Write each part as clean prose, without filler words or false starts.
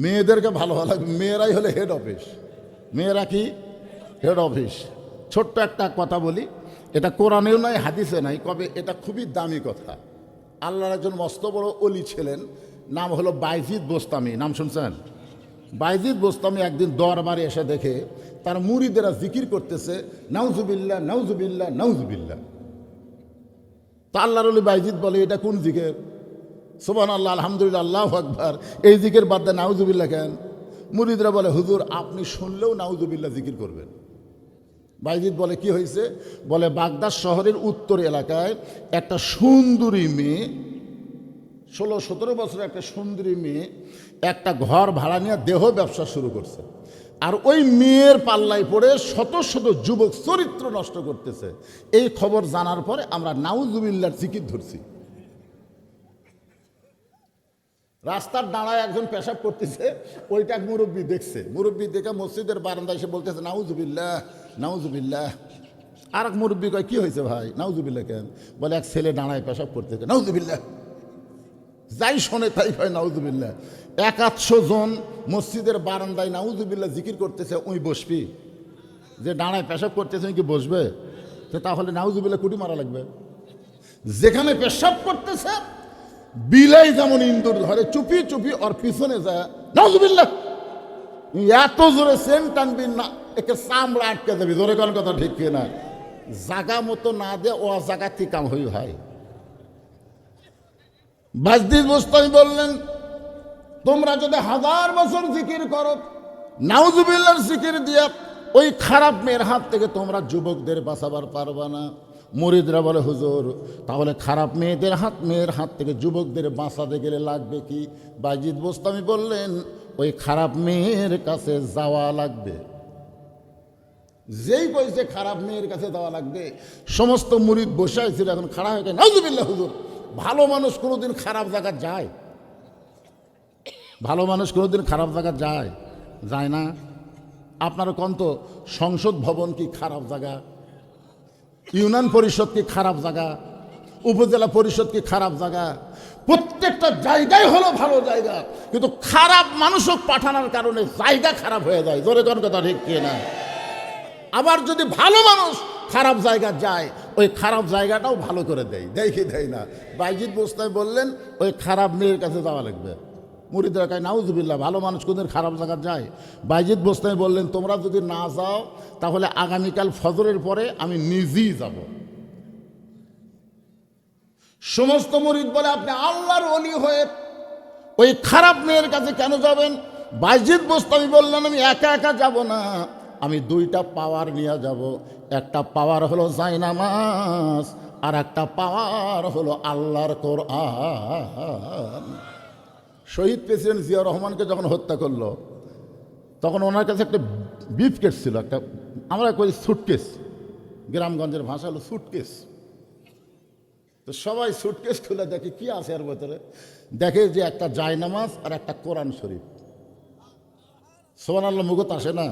মেয়েদেরকে ভালো লাগবে, মেয়েরাই হলে হেড অফিস। মেয়েরা কি হেড অফিস। ছোট্ট একটা কথা বলি, এটা কোরআনেও নাই হাদিসে নাই, কবে এটা খুবই দামি কথা। আল্লাহর একজন মস্ত বড় অলি ছিলেন, নাম হলো বাইজিদ বোস্তামি। নাম শুনছেন? বাইজিদ বোস্তামি একদিন দরবারে এসে দেখে তার মুরিদেরা জিকির করতেছে নাউজুবিল্লাহ নাউজুবিল্লাহ নাউজুবিল্লাহ। তা আল্লাহর অলি বাইজিদ বলে, এটা কোন জিকির? সুবহানাল্লাহ, আলহামদুলিল্লাহ, আল্লাহু আকবার, এই জিকির বাদ দেন, নাউজুবিল্লাহ কেন? মুরিদরা বলে, হুজুর আপনি শুনলেও নাউজুবিল্লাহ জিকির করবেন। বাইজিদ বলে, কি হয়েছে? বলে, বাগদাদ শহরের উত্তর এলাকায় একটা সুন্দরী মেয়ে, 16-17 বছরের একটা সুন্দরী মেয়ে একটা ঘর ভাড়া নিয়ে দেহ ব্যবসা শুরু করছে। আর ওই মেয়ের পাল্লায় পড়ে শত শত যুবক চরিত্র নষ্ট করতেছে। এই খবর জানার পরে আমরা নাউজুবিল্লাহর জিকির ধরছি। রাস্তার দাঁড়ায় একজন পেশাব করতেছে, ওইটা এক মুরব্বী দেখছে। মুরব্বী দেখে মসজিদের বারান্দায় এসে বলতেছে নাউজুবিল্লাহ নাউজুবিল্লাহ। আর এক মুরব্বী কয়, কি হয়েছে ভাই, নাউজুবিল্লাহ কেন? বলে, এক ছেলে দাঁড়ায় পেশাব করতেছে, নাউজুবিল্লাহ। যাই শোনে তাই কয় নাউজুবিল্লাহ। 100 জন মসজিদের বারান্দায় নাউজুবিল্লাহ জিকির করতেছে, ওই বসবি? যে দাঁড়ায় পেশাব করতেছে ওই কি বসবে? তো তাহলে নাউজুবিল্লাহ কুটি মারা লাগবে। যেখানে পেশাব করতেছে বিলাই যেমন ইন্দুর ধরে চুপি চুপি ওর পিছনে যায় নাউজুবিল্লাহ। এত জোরে সেন টানবি না, একে চামড়া আটকে যাবি। জোরে কোন কথা ঠিক কিনা? জাগা মতো না দে, ও জায়গা থেকে কাম হই হয়। বাজদিদ বোস্তামি বললেন, তোমরা যদি 1000 বছর জিকির করো, নাউজুবিল্লাহর জিকির দিয়া ওই খারাপ মেয়ের হাত থেকে তোমরা যুবকদের বাঁচাবার পারবা না। মুরিদরা বলে, হুজুর তাহলে খারাপ মেয়ের হাত থেকে যুবকদের বাঁচাতে গেলে লাগবে কি? বাজিদ বোস্তামি বললেন, ওই খারাপ মেয়ের কাছে যাওয়া লাগবে। যেই কইছে খারাপ মেয়ের কাছে যাওয়া লাগবে, সমস্ত মুরিদ বসে ছিল, এখন খাড়া হয়ে গেছে, নাউজুবিল্লাহ। হুজুর, ভালো মানুষ কোনোদিন খারাপ জায়গা যায়? ভালো মানুষ কোনোদিন খারাপ জায়গা যায়? যায় না। আপনার কন্ত সংসদ ভবন কি খারাপ জায়গা? ইউনিয়ন পরিষদ কি খারাপ জায়গা? উপজেলা পরিষদ কি খারাপ জায়গা? প্রত্যেকটা জায়গায় হলো ভালো জায়গা, কিন্তু খারাপ মানুষও পাঠানোর কারণে জায়গা খারাপ হয়ে যায়। জোরে কোন কথা ঠিক কিনা? আবার যদি ভালো মানুষ খারাপ জায়গা যায়, ওই খারাপ জায়গাটাও ভালো করে দেয়। দেয় কি দেয় না? বাইজিদ বোস্তামি বললেন, ওই খারাপ মেয়ের কাছে যাওয়া লাগবে। মুরিদরা কয়, নাউজুবিল্লাহ, ভালো মানুষ কোনদিন খারাপ জায়গা যায়? বাইজিদ বোস্তামি বললেন, তোমরা যদি না যাও তাহলে আগামীকাল ফজরের পরে আমি নিজেই যাব। সমস্ত মুরিদ বলে, আপনি আল্লাহর ওলি হয়ে ওই খারাপ মেয়ের কাছে কেন যাবেন? বাইজিদ বোস্তামি বললেন, আমি একা একা যাব না, আমি 2টা পাওয়ার নিয়ে যাব। একটা পাওয়ার হলো জায়নামাজ, আর একটা পাওয়ার হলো আল্লাহর কোরআন। শহীদ প্রেসিডেন্ট জিয়াউর রহমানকে যখন হত্যা করলো, তখন ওনার কাছে একটা ব্রিফকেস ছিল, একটা আমরা কই সুটকেস, গ্রামগঞ্জের ভাষা হলো সুটকেস। তো সবাই সুটকেস খুলে দেখে কি আছে এর ভেতরে। দেখে যে একটা জায়নামাজ আর একটা কোরআন শরীফ। সুবহানাল্লাহ, মুখত আসে না?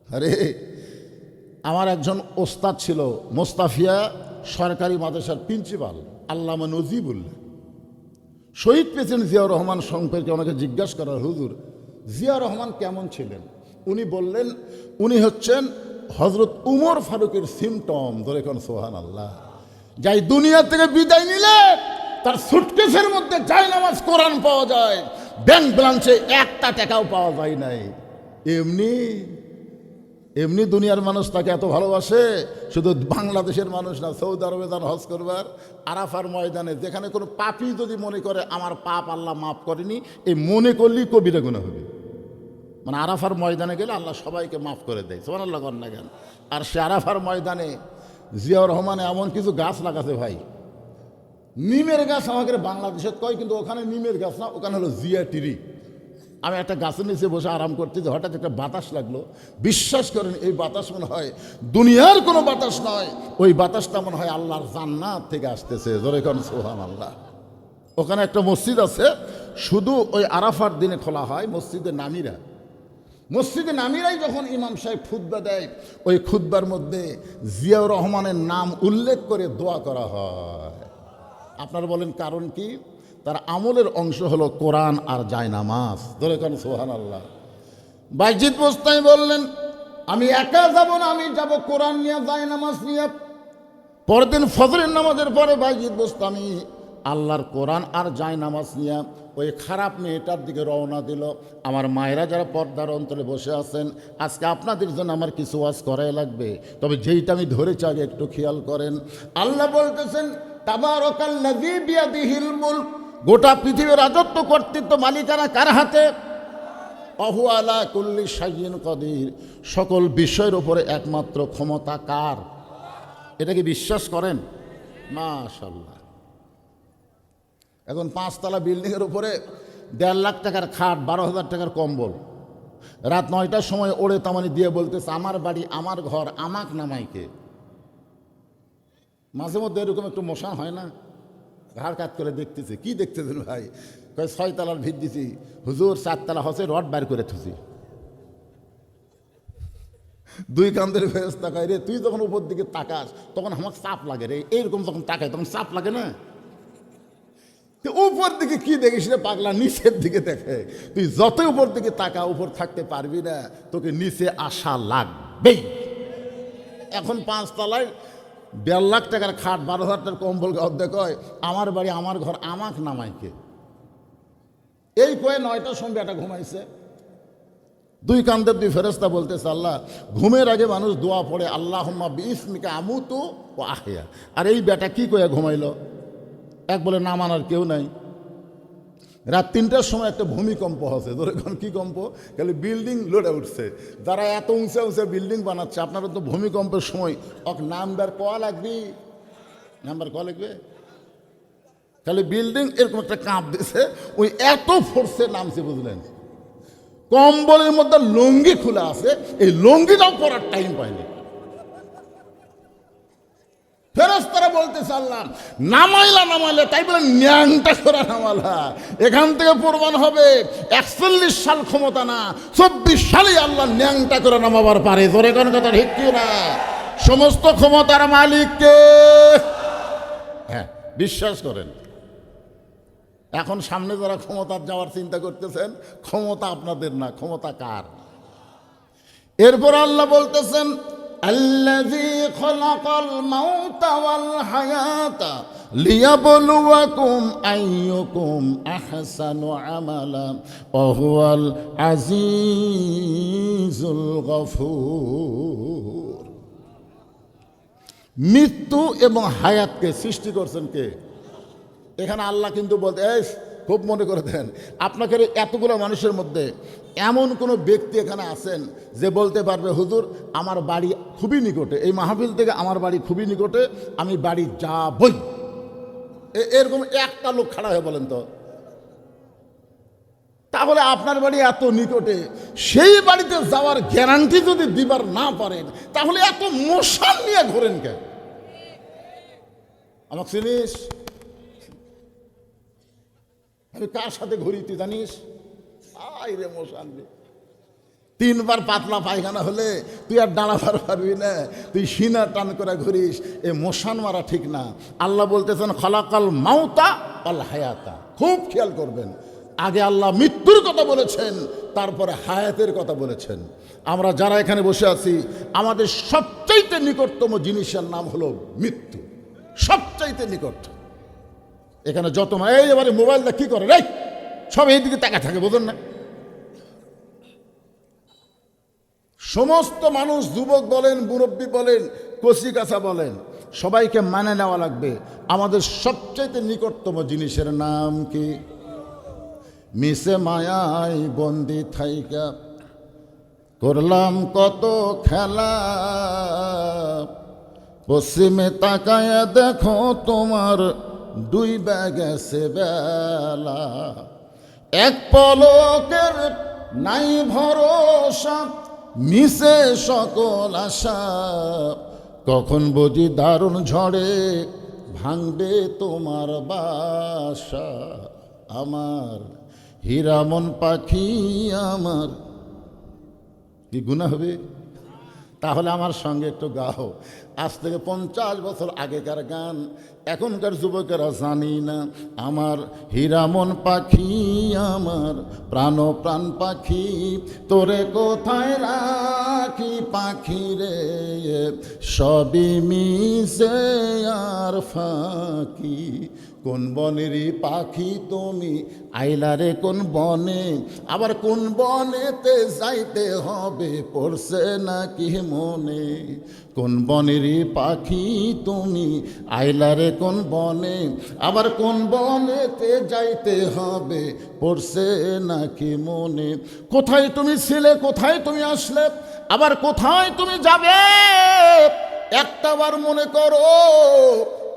আরে, আমার একজন ওস্তাদ ছিল, মোস্তাফিয়া সরকারি মাদ্রাসার প্রিন্সিপাল, আল্লামা নজিবুল্লাহ। শহীদ প্রেসিডেন্ট জিয়াউর রহমান সম্পর্কে ওনাকে জিজ্ঞাসা করার, হুজুর জিয়াউর রহমান কেমন ছিলেন? উনি বললেন, উনি হচ্ছেন হজরত উমর ফারুকের সিমটম। ধরে কোন সুবহানাল্লাহ। যাই দুনিয়া থেকে বিদায় নিলে তার সুটকেসের মধ্যে জায়নামাজ কোরআন পাওয়া যায়, ব্যাংক ব্যালেন্সে 1টা টাকাও পাওয়া যায় নাই। এমনি এমনি দুনিয়ার মানুষ তাকে এত ভালোবাসে। শুধু বাংলাদেশের মানুষ না, সৌদি আরবে যান হজ করবার, আরাফার ময়দানে যেখানে কোনো পাপী যদি মনে করে আমার পাপ আল্লাহ মাফ করেনি, এই মনে করলেই কবিরা গুনাহ হবে। মানে আরাফার ময়দানে গেলে আল্লাহ সবাইকে মাফ করে দেয়। সুবহানাল্লাহ না কেন? আর সে আরাফার ময়দানে জিয়াউর রহমান এমন কিছু গাছ লাগাছে ভাই, নিমের গাছ আমাকে বাংলাদেশে কয়, কিন্তু ওখানে নিমের গাছ না, ওখানে হলো জিয়া টিরি। আমি একটা গাছের নিচে বসে আরাম করতেছি, হঠাৎ একটা বাতাস লাগলো। বিশ্বাস করেন, এই বাতাস মনে হয় দুনিয়ার কোনো বাতাস নয়, ওই বাতাসটা মনে হয় আল্লাহর জান্নাত থেকে আসতেছে। জোরে কোন সুবহানাল্লাহ। ওখানে একটা মসজিদ আছে, শুধু ওই আরাফার দিনে খোলা হয়, মসজিদে নামিরা। মসজিদে নামিরাই যখন ইমাম সাহেব খুতবা দেয়, ওই খুতবার মধ্যে জিয়াউর রহমানের নাম উল্লেখ করে দোয়া করা হয়। আপনারা বলেন কারণ কি? তার আমলের অংশ হলো কোরআন আর জায়নামাজ। ধরে কেন সুবহানাল্লাহ। বাইজিদ বোস্তামি বললেন, আমি একা যাব না, আমি যাব কোরআন নিয়ে, জায়নামাজ নিয়ে। পরের দিন ফজরের নামাজের পরে বাইজিদ বোস্তামি আল্লাহর কোরআন আর জায়নামাজ নিয়ে ওই খারাপ মেয়েটার দিকে রওনা দিল। আমার মায়েরা যারা পর্দার অন্তরে বসে আছেন, আজকে আপনাদের জন্য আমার কিছু ওয়াজ করাই লাগবে, তবে যেইটা আমি ধরেছি আগে একটু খেয়াল করেন। আল্লাহ বলতেছেন, তাবারাকাল্লাযী বিয়াদিহিল মুলক, গোটা পৃথিবীর রাজত্ব কর্তৃত্ব মালিকানা কার হাতে? ওয়া হুয়া আলা কুল্লি শাইইন কাদির, সকল বিষয়ের উপরে একমাত্র ক্ষমতা কার? এটা কি বিশ্বাস করেন? মাশাআল্লাহ। এখন 5 তলা বিল্ডিংয়ের উপরে 1.5 লাখ টাকার খাট, 12,000 টাকার কম্বল, রাত 9টার সময় ওড়ে তামানি দিয়ে বলতেছে, আমার বাড়ি, আমার ঘর, আমাক নামাইকে। মাঝে মধ্যে এরকম একটু মশা হয় না? ঘাড় কাত করে দেখতেছে। কি দেখতেছেন ভাই? 6 তলার ভিত দিছি হুজুর, 4 তলা হচ্ছে রড বাইর করে থুছি। 2 কান্দের ফেরেশতা কয়, রে তুই যখন উপর দিকে তাকাস তখন আমার চাপ লাগে রে, এইরকম যখন তাকায় তখন চাপ লাগে না? উপর দিকে কি দেখিস রে পাগলা? নিচের দিকে দেখে। তুই যতই উপর দিকে তাকা, উপর থাকতে পারবি না, তোকে নিচে আসা লাগবেই। এখন 5 তলায় 1.5 লাখ টাকার খাট, 12,000 টাকার কম্বল অর্ধেক হয়, আমার বাড়ি, আমার ঘর, আমাক নামাইকে। এই কয়ে 9টার সময় একটা ঘুমাইছে। 2 কান্দের 2 ফেরেশতা বলতেছে, আল্লাহ, ঘুমের আগে মানুষ দোয়া পড়ে, আল্লাহুম্মা বিইসমিকা আমুতু ওয়া আহইয়া। আর এই বেটা কি কয়ে ঘুমাইলো? এক বলে না মানার কেউ নাই। রাত 3টার সময় একটা ভূমিকম্প হচ্ছে। ধরে কি কম্প? খালি বিল্ডিং লড়ে উঠছে। যারা এত উঁচা উঁচা বিল্ডিং বানাচ্ছে, আপনারা তো ভূমিকম্পের সময় নাম্বার কয়া লাগবে, নাম্বার কয়া লাগবে। খালি বিল্ডিং এরকম একটা কাঁপ দিছে, ওই এত ফোর্সে নামছে, বুঝলেন? কম্বলের মধ্যে লুঙ্গি খোলা আছে, এই লুঙ্গিটাও পরার টাইম পায়নি। ফেরেশতারা বলতেছে, আল্লাহ নামাইলে, তাই বলে ন্যাংটা করা নামালা। এখান থেকে প্রমাণ হবে 41 সাল ক্ষমতা না, 24 সালেই আল্লাহ ন্যাংটা করে নামাবার পারে। ধরে কোন কথা ঠিক কি না? সমস্ত ক্ষমতার মালিককে হ্যাঁ বিশ্বাস করেন। এখন সামনে যারা ক্ষমতার যাওয়ার চিন্তা করতেছেন, ক্ষমতা আপনাদের না, ক্ষমতা কার? এরপর আল্লাহ বলতেছেন, আল্লাযী খালাকাল মাউতা ওয়াল হায়াতা লিয়াবলুয়াকুম আইয়ুকুম আহসানু আমালা ওয়া হুয়াল আজিজুল গফুর। মৃত্যু এবং হায়াতকে সৃষ্টি করছেন কে? এখানে আল্লাহ কিন্তু বলতে, খুব মনে করে দেন, আপনাকে এতগুলো মানুষের মধ্যে এমন কোনো ব্যক্তি এখানে আছেন যে বলতে পারবে, হুজুর আমার বাড়ি খুবই নিকটে, এই মাহফিল থেকে আমার বাড়ি খুবই নিকটে, আমি বাড়ি যাবই? এরকম একটা লোক খাড়া হয়ে বলেন তো। তাহলে আপনার বাড়ি এত নিকটে, সেই বাড়িতে যাওয়ার গ্যারান্টি যদি দিবার না পারেন, তাহলে এত মশান নিয়ে ঘোরেন কেন? আমাকে চিনিস? আমি কার সাথে ঘুরি তুই জানিস? আই রে মশান রে, 3 বার পাতলা পায়খানা হলে তুই আর দাঁড়াবার পারবি না, তুই সিনা টান করে ঘুরিস। এ মশান মারা ঠিক না। আল্লাহ বলতেছেন খালাকাল মাউতা ওয়াল হায়াতা। খুব খেয়াল করবেন, আগে আল্লাহ মৃত্যুর কথা বলেছেন, তারপরে হায়াতের কথা বলেছেন। আমরা যারা এখানে বসে আছি, আমাদের সবচাইতে নিকটতম জিনিসের নাম হলো মৃত্যু, সবচাইতে নিকট। এখানে যত এই এবারে মোবাইলটা কি করে রে, সব এইদিকে তাকা থাকে, বোঝেন না? সমস্ত মানুষ, যুবক বলেন, মুরব্বী বলেন, কচি কাঁচা বলেন, সবাইকে মানে নেওয়া লাগবে। আমাদের সবচাইতে নিকটতম জিনিসের নাম কি? মিশে মায়ায় বন্দি থাইকা করলাম কত খেলা, পশ্চিমে তাকায়া দেখো তোমার ডুইবা গেছে বেলা, এক পলকের নাই ভরসা, মিশে সকল আশা, কখন বুঝি দারুণ ঝড়ে ভাঙবে তোমার বাসা। আমার হীরামন পাখি আমার, কি গুনাহ হবে? তাহলে আমার সঙ্গে একটু গাও। আজ থেকে 50 বছর আগেকার গান, এখনকার যুবকেরা জানি না। আমার হীরামন পাখি, আমার প্রাণ পাখি, তোরে কোথায় রাখি পাখি রে, সবই মিশে আর ফাঁকি। কোন বনেরই পাখি তুমি, আইলারে কোন বনে, আবার কোন বনেতে যাইতে হবে পড়ছে নাকি মনে। কোন বনেরই পাখি তুমি, আইলারে কোন বনে, আবার কোন বনেতে যাইতে হবে পড়ছে নাকি মনে। কোথায় তুমি ছিলে, কোথায় তুমি আসলে, আবার কোথায় তুমি যাবে, একটাবার মনে করো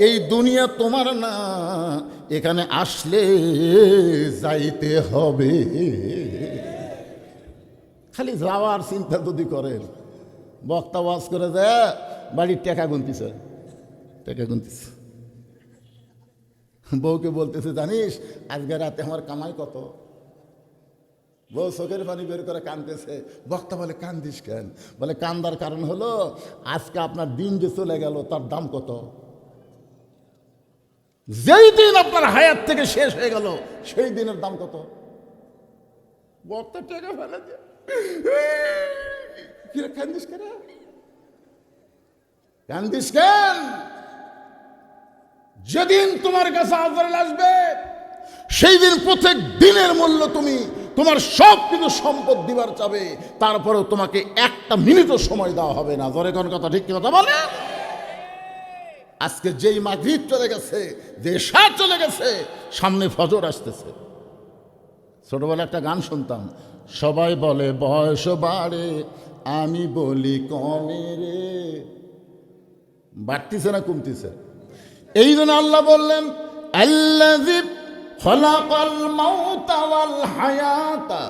এই দুনিয়া তোমার না, এখানে আসলে যাইতে হবে। খালি যাওয়ার চিন্তা যদি করেন, বক্তা ওয়াজ করে দেয় বাড়ির টাকা গুনতিছে, বউকে বলতেছে জানিস আজকে রাতে আমার কামাই কত। বউ চোখের পানি বের করে কাঁদতেছে। বক্তা বলে কান্দিস কেন? বলে কান্দার কারণ হলো আজকে আপনার দিন যে চলে গেল তার দাম কত। যেই দিন আপনার হায়াত থেকে শেষ হয়ে গেল সেই দিনের দাম কত। বক্তা টাকা ফেলে দিয়ে কান্দিস কেন, কান্দিস কেন? যেদিন তোমার কাছে আজরাইল আসবে সেই দিন প্রত্যেক দিনের মূল্য তুমি তোমার সব কিছু সম্পদ দিবার চাবে, তারপরেও তোমাকে একটা মিনিটও সময় দেওয়া হবে না। জোরে কোন কথা, ঠিক কি কথা বলে? আজকে যেই মাগরিব চলে গেছে, যে এশা চলে গেছে, সামনে ফজর আসতেছে। ছোটবেলা একটা গান শুনতাম, সবাই বলে বয়স বাড়ে, আমি বলি কমে রে। বাড়তিছে না কমতিছে? এই জন্য আল্লাহ বললেন আল্লাযী খালাকাল মাউতা ওয়াল হায়াতা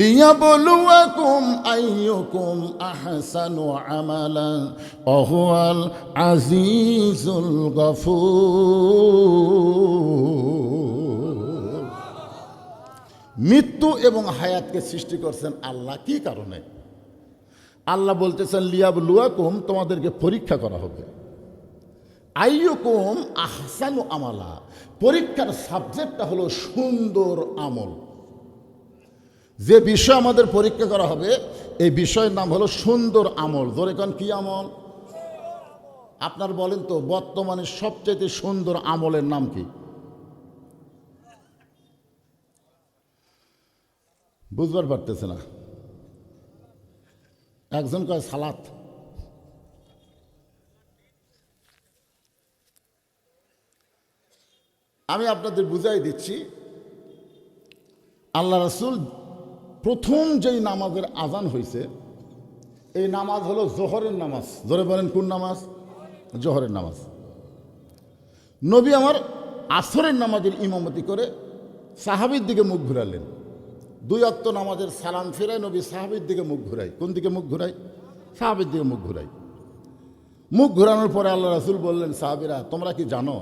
লিয়াবলুয়াকুম আইয়ুকুম আহসানু আমালা ওয়া হুয়াল আজিজুল গফুর। মৃত্যু এবং হায়াতকে সৃষ্টি করছেন আল্লাহ। কি কারণে? আল্লাহ বলতেছেন লিয়াবলুয়াকুম, তোমাদেরকে পরীক্ষা করা হবে। আইয়ুকুম আহসানু আমালা, পরীক্ষার সাবজেক্টটা হলো সুন্দর আমল। যে বিষয় আমাদের পরীক্ষা করা হবে এই বিষয়ের নাম হলো সুন্দর আমল। ধরে কোন কি আমল? আপনার বলেন তো বর্তমানে সবচেয়ে সুন্দর আমলের নাম কি? বুঝবার পারতেছে না। একজন কয় সালাত, আমি আপনাদের বুঝাই দিচ্ছি। আল্লাহ রাসূল প্রথম যেই নামাজের আজান হয়েছে এই নামাজ হলো জোহরের নামাজ। জোরে বলেন কোন নামাজ? জোহরের নামাজ। নবী আমার আসরের নামাজের ইমামতি করে সাহাবীর দিকে মুখ ঘুরালেন। 2 ওয়াক্ত নামাজের সালাম ফেরায় নবী সাহাবীর দিকে মুখ ঘুরায়। কোন দিকে মুখ ঘুরায়? সাহাবীর দিকে মুখ ঘুরায়। মুখ ঘুরানোর পরে আল্লাহ রাসূল বললেন, সাহাবীরা তোমরা কি জানো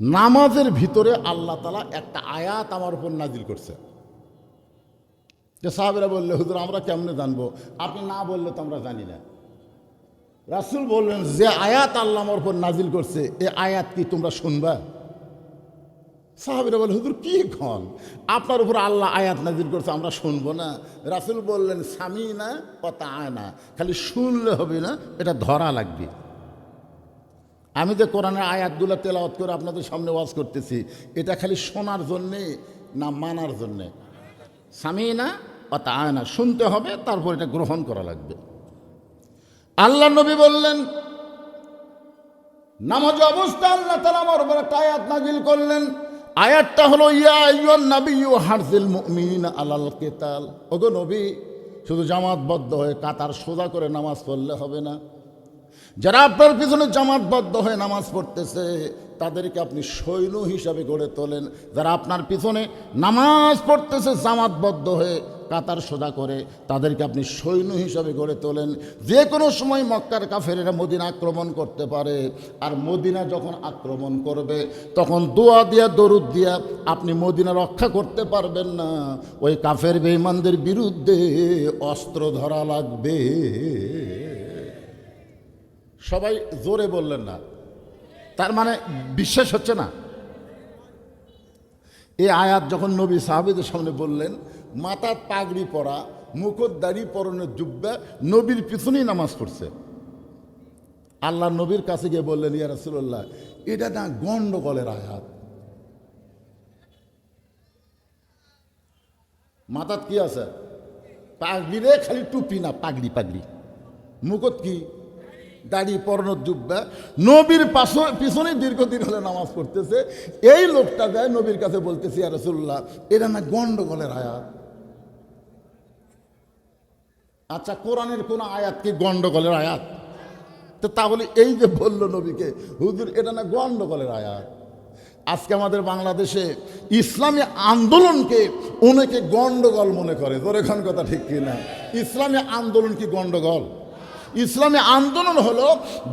নামাজের ভিতরে আল্লাহ তাআলা একটা আয়াত আমার উপর নাজিল করছে? যে সাহাবীরা বললে হুজুর আমরা কেমনে জানবো? আপনি না বললে তো আমরা জানি না। রাসূল বললেন যে আয়াত আল্লাহ আমার উপর নাজিল করছে এই আয়াত কি তোমরা শুনবা? সাহাবীরা বলে হুজুর কি কন, আপনার উপর আল্লাহ আয়াত নাজিল করছে আমরা শুনবো না? রাসূল বললেন সামিনা ওয়া তাআনা, খালি শুনলে হবে না, এটা ধরা লাগবে। আমি যে কোরআনের আয়াতগুলো তেলাওয়াত করে আপনাদের সামনে ওয়াজ করতেছি এটা খালি শোনার জন্যে না মানার জন্যে? সামিনা ওয়া তাআনা, শুনতে হবে তারপর এটা গ্রহণ করা লাগবে। আল্লাহ নবী বললেন নামাজ অবস্থা আল্লাহ তাআলা আমার উপর একটা আয়াত নাজিল করলেন। আয়াতটা হলো ইয়া আইয়ুহান নাবিয়্যু হারজিল মুমিনিনা আলাল কিতাল। ওগো নবী, শুধু জামাতবদ্ধ হয়ে কাতার সোজা করে নামাজ পড়লে হবে না। যারা আপনার পিছনে জামাতবদ্ধ হয়ে নামাজ পড়তেছে তাদেরকে আপনি সৈন্য হিসাবে গড়ে তোলেন। যারা আপনার পিছনে নামাজ পড়তেছে জামাতবদ্ধ হয়ে কাতার সোজা করে তাদেরকে আপনি সৈন্য হিসাবে গড়ে তোলেন। যে কোনো সময় মক্কার কাফেরেরা মদিনা আক্রমণ করতে পারে, আর মদিনা যখন আক্রমণ করবে তখন দোয়া দিয়া দরুদ দিয়া আপনি মদিনা রক্ষা করতে পারবেন না। ওই কাফের বেঈমানদের বিরুদ্ধে অস্ত্র ধরা লাগবে। সবাই জোরে বললেন না, তার মানে বিশ্বাস হচ্ছে না। এই আয়াত যখন নবী সাহাবীদের সামনে বললেন, মাথার পাগড়ি পরা, মুখত দাড়ি, পরনের জুব্বা, নবীর পিছনেই নামাজ পড়ছে। আল্লাহ নবীর কাছে গিয়ে বললেন, ইয়া রাসূলুল্লাহ, এটা না গন্ডগোলের আয়াত। মাথাত কি আছে? পাগড়ি রে, খালি টুপি না, পাগড়ি পাগড়ি। মুখত কি? দাড়ি, পরনের জুব্বা। নবীর পিছনে দীর্ঘদিন হলে নামাজ পড়তেছে। এই লোকটা যায় নবীর কাছে বলতেছে, ইয়া রাসূলুল্লাহ, এটা না গন্ডগোলের আয়াত। আচ্ছা, কোরআনের কোন আয়াত কি গন্ডগোলের আয়াত? তো তাহলে এই যে বলল নবীকে, হুজুর এটা না গন্ডগোলের আয়াত। আজকে আমাদের বাংলাদেশে ইসলামী আন্দোলনকে অনেকে গন্ডগোল মনে করে। ধরে খান কথা ঠিক কিনা? ইসলামী আন্দোলন কি গন্ডগোল? ইসলামী আন্দোলন হলো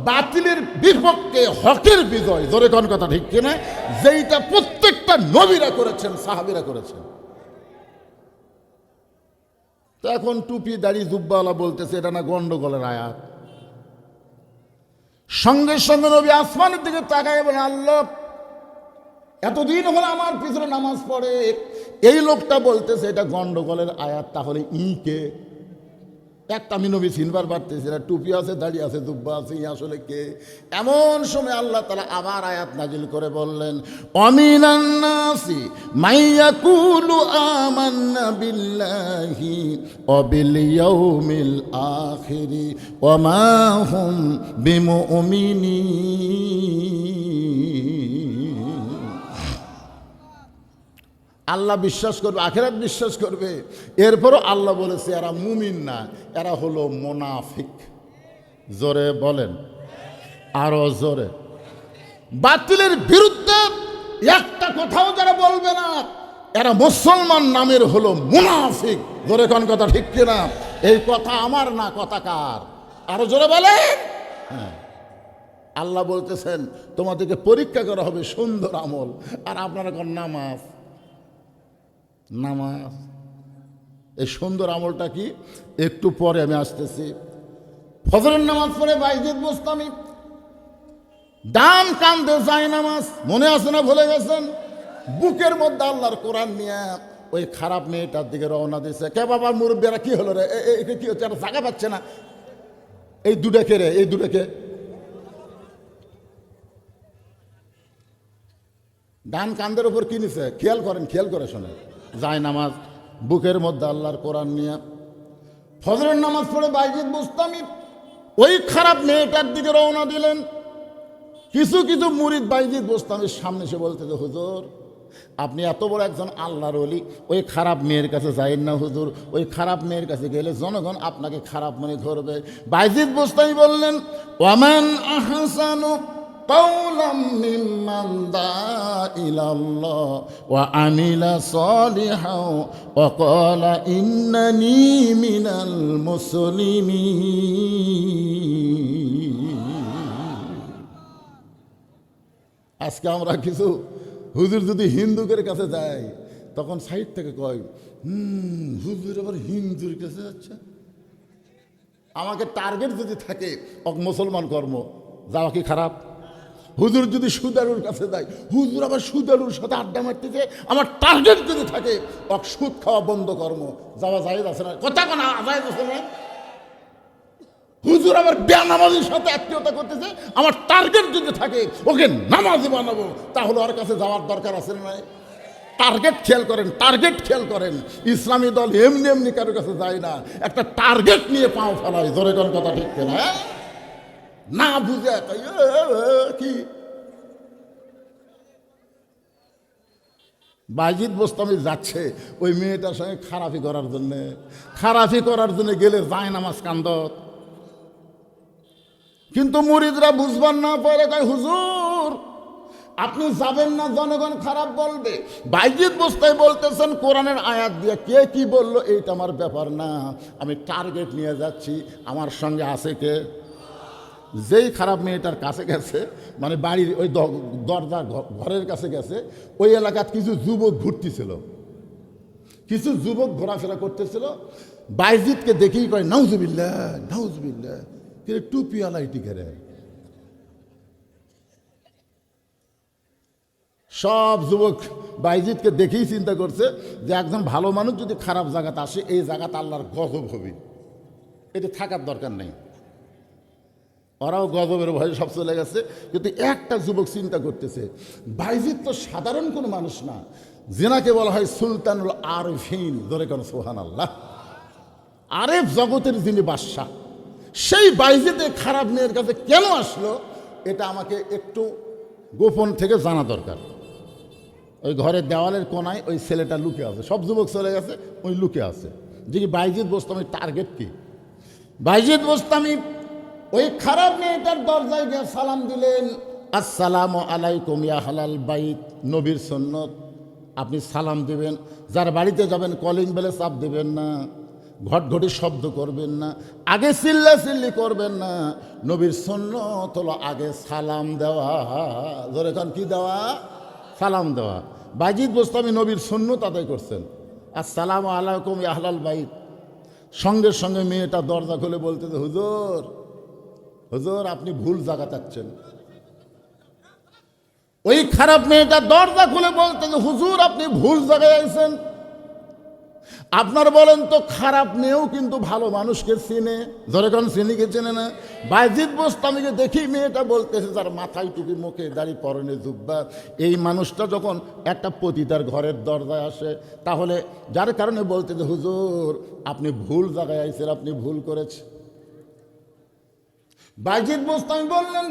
বাতিলের বিপক্ষে হকের বিজয়। ধরে খান কথা ঠিক কিনা? যেইটা প্রত্যেকটা নবীরা করেছেন, সাহাবীরা করেছেন। তো এখন টুপি দাড়ি জুব্বাওয়ালা বলতেছে এটা না গন্ডগোলের আয়াত। সঙ্গে সঙ্গে নবী আসমানের দিকে তাকায় বলেন, আল্লাহ, এতদিন হলো আমার পিছনে নামাজ পড়ে, এই লোকটা বলতেছে এটা গন্ডগোলের আয়াত, তাহলে কে? একটা আমি নবী চিনবার পারতেছি না, টুপি আছে, দাড়ি আছে, জুব্বা আছে, ই আসলে কে? এমন সময় আল্লাহ তাআলা আবার আয়াত নাজিল করে বললেন, অমিনান নাসি মাইয়াকুলু আমান্না বিল্লাহি ওয়া বিল ইয়াউমিল আখিরি ওয়া মা হুম বিমুমিনিন। আল্লাহ বিশ্বাস করবে, আখিরাত বিশ্বাস করবে, এরপরও আল্লাহ বলেছে এরা মুমিন না, এরা হলো মুনাফিক। জোরে বলেন, আরো জোরে। বাতিলের বিরুদ্ধে একটা কথাও যারা বলবে না, এরা মুসলমান নামের হলো মুনাফিক। জোরে কোন কথা ঠিক কিনা? এই কথা আমার না, কথা কার? আরো জোরে বলেন। হ্যাঁ, আল্লাহ বলতেছেন তোমাদেরকে পরীক্ষা করা হবে সুন্দর আমল, আর আপনারা কোন নামাজ। নামাজ, এই সুন্দর আমলটা কি একটু পরে আমি আসতেছি। ফজরের নামাজ পড়ে বাইজিদ বোস্তামি ডান কান্দে যায় নামাজ, মনে আছে না ভুলে গেছেন? বুকের মধ্যে আল্লাহর কোরআন নিয়ে ওই খারাপ মেয়েটার দিকে রওনা দিয়েছে। কে বাবা মুরব্বীরা, কি হলো রে? এটা কি হচ্ছে? জায়গা পাচ্ছে না। এই দুটাকে রে, এই দুটাকে ডান কান্দের উপর কি নিছে? খেয়াল করেন, খেয়াল করে শোনেন। যায় নামাজ, বুকের মধ্যে আল্লাহর কোরআন নিয়ে ফজরের নামাজ পড়ে বাইজিদ বোস্তামি ওই খারাপ মেয়েটার দিকে রওনা দিলেন। কিছু কিছু মুরিদ বাইজিদ বোস্তামির সামনে এসে বলতেছে, হুজুর আপনি এত বড় একজন আল্লাহর ওলি, ওই খারাপ মেয়ের কাছে যাইন না হুজুর, ওই খারাপ মেয়ের কাছে গেলে জনগণ আপনাকে খারাপ মনে করবে। বাইজিদ বোস্তামি বললেন, ওয়ামান আহসানু قولا ممن دعا إلى الله وعمل صالحا وقال إنني من المسلمين। আজকে আমরা কিছু হুজুর যদি হিন্দুদের কাছে যাই, তখন সাইড থেকে কয়, হুজুর আবার হিন্দুর কাছে যাচ্ছে। আমাকে টার্গেট যদি থাকে মুসলমান কর্ম, যাওয়া কি খারাপ? হুজুর যদি সুদারুর কাছে যায়, হুজুর আবার সুদারুর সাথে আড্ডা মারতেছে, আমার টার্গেট যদি থাকে সুদ খাওয়া বন্ধ কর্ম, যাওয়া জায়েজ আছে না? কথা কোন জায়েজ আছে না? হুজুর আবার বেনামাজির সাথে আত্মীয়তা করতেছে, আমার টার্গেট যদি থাকে ওকে নামাজি বানাবো, তাহলে ওর কাছে যাওয়ার দরকার আছে না? টার্গেট খেয়াল করেন, টার্গেট খেয়াল করেন। ইসলামী দল এমনি এমনি কারোর কাছে যায় না, একটা টার্গেট নিয়ে পাও ফেলায়। জোরে কোন কথা ঠিক কিনা? না বুঝে কি বাইজিদ বোস্তামি যাচ্ছে ওই মেয়েটার সঙ্গে খারাপি করার জন্যে। খারাপি করার জন্য গেলে যায় নামাজ কান্দত। কিন্তু মুরিদরা বুঝবার না পারে কয়, হুজুর আপনি যাবেন না, জনগণ খারাপ বলবে। বাইজিদ বোস্তামি বলতেছেন কোরআনের আয়াত দিয়ে, কে কি বললো এইটা আমার ব্যাপার না, আমি টার্গেট নিয়ে যাচ্ছি, আমার সঙ্গে আছে কে? যেই খারাপ মেয়েটার কাছে গেছে, মানে বাড়ির ওই দরজা ঘরের কাছে গেছে, ওই এলাকার কিছু যুবক ঘুরতেছিল, কিছু যুবক ঘোরাফেরা করতেছিল। বাইজিদকে দেখেই কয়, নাউজুবিল্লাহ নাউজুবিল্লাহ, টুপিওয়ালা এটি ঘেরে সব যুবক বাইজিদকে দেখেই চিন্তা করছে যে একজন ভালো মানুষ যদি খারাপ জায়গাতে আসে এই জায়গাতে আল্লাহর গজব হবে, এটা থাকার দরকার নেই। ওরাও গজবের ভয়ে সব চলে গেছে। কিন্তু একটা যুবক চিন্তা করতেছে, বাইজিদ তো সাধারণ কোনো মানুষ না, যেনাকে বলা হয় সুলতানুল আরিফিন, ধরে কেন সুবহানাল্লাহ, আরেফ জগতের যিনি বাদশাহ, সেই বাইজিদে খারাপ মেয়ের কাছে কেন আসলো এটা আমাকে একটু গোপন থেকে জানা দরকার। ওই ঘরের দেওয়ালের কোনায় ওই ছেলেটা লুকে আছে, সব যুবক চলে গেছে, ওই লুকে আছে। যে কি বাইজিদ বোস্তামির টার্গেট কি? বাইজিদ বোস্তামি ওই খারাপ মেয়েটার দরজায় গিয়ে সালাম দিলেন, আসসালামু আলাইকুম ইয়া হালাল বাইত, নবীর সুন্নত, আপনি সালাম দিবেন, যার বাড়িতে যাবেন কলিং বেলে চাপ দেবেন না, ঘটঘটি শব্দ করবেন না, আগে চিল্লাচিল্লি করবেন না। নবীর সুন্নত হলো আগে সালাম দেওয়া। ধরে কারণ কি দেওয়া? সালাম দেওয়া। বাইজিদ বোস্তামি নবীর সুন্নত আদায় করছেন, আসসালামু আলাইকুম ইয়া আহলাল বাইত। সঙ্গে সঙ্গে মেয়েটা দরজা খুলে বলতেছে, হুজুর হুজুর আপনি ভুল জায়গা চাচ্ছেন। ওই খারাপ মেয়েটা দরজা খুলে বলতেছে, হুজুর আপনি ভুল জায়গায় আইছেন। আপনার বলেন তো খারাপ মেয়েও কিন্তু ভালো মানুষকে চিনে, ধরে কারণ চিনিকে চেনে না। বাইজিদ বোস্তামিকে দেখি মেয়েটা বলতেছে, যার মাথায় টুপি, মুখে দাড়ি, পরনে জুব্বা, এই মানুষটা যখন একটা পতিতার ঘরের দরজায় আসে, তাহলে যার কারণে বলতেছে, হুজুর আপনি ভুল জায়গায় আইছেন, আপনি ভুল করেছেন। বাইজিদ বোস্তামি বললেন,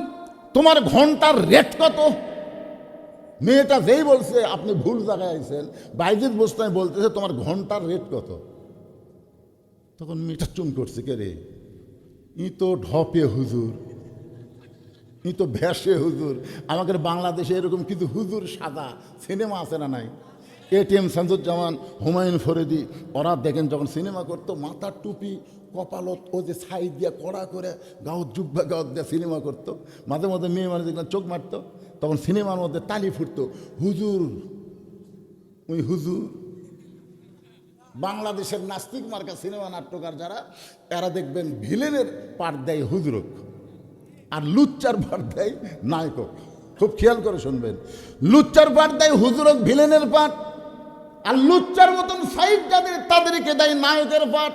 তোমার ঘন্টার রেট কত? মেয়েটা যেই বলছে আপনি ভুল জায়গায় আইছেন, বাইজিদ বোস্তামি বলতেছে তোমার ঘন্টার রেট কত? তখন মেয়েটা চুম করছে, কে রে, ই তো ঢপে হুজুর, ই তো ভ্যাসে হুজুর। আমাদের বাংলাদেশে এরকম কিছু হুজুর সাদা সিনেমা আছে না নাই? এটিএম শামসুজ্জামান, হুমায়ুন ফরিদি, ওরা দেখেন যখন সিনেমা করতো, মাথার টুপি, কপালত ও যে সাইড দিয়ে কড়া করে গাঁত জুব্বা গাঁত দিয়ে সিনেমা করতো, মাঝে মাঝে মেয়ে মানুষ দেখলাম চোখ মারতো, তখন সিনেমার মধ্যে তালি ফুটতো, হুজুর ওই হুজুর। বাংলাদেশের নাস্তিক মার্কা সিনেমা নাট্যকার যারা, এরা দেখবেন ভিলেনের পাঠ দেয় হুজুরক, আর লুচ্চার পাঠ দেয় নায়কক। খুব খেয়াল করে শুনবেন, লুচ্চার পাঠ দেয় হুজুরক, ভিলেনের পাঠ, আর লুচ্চার মতন সাইড যাদের তাদেরকে দেয় নায়কের পাঠ।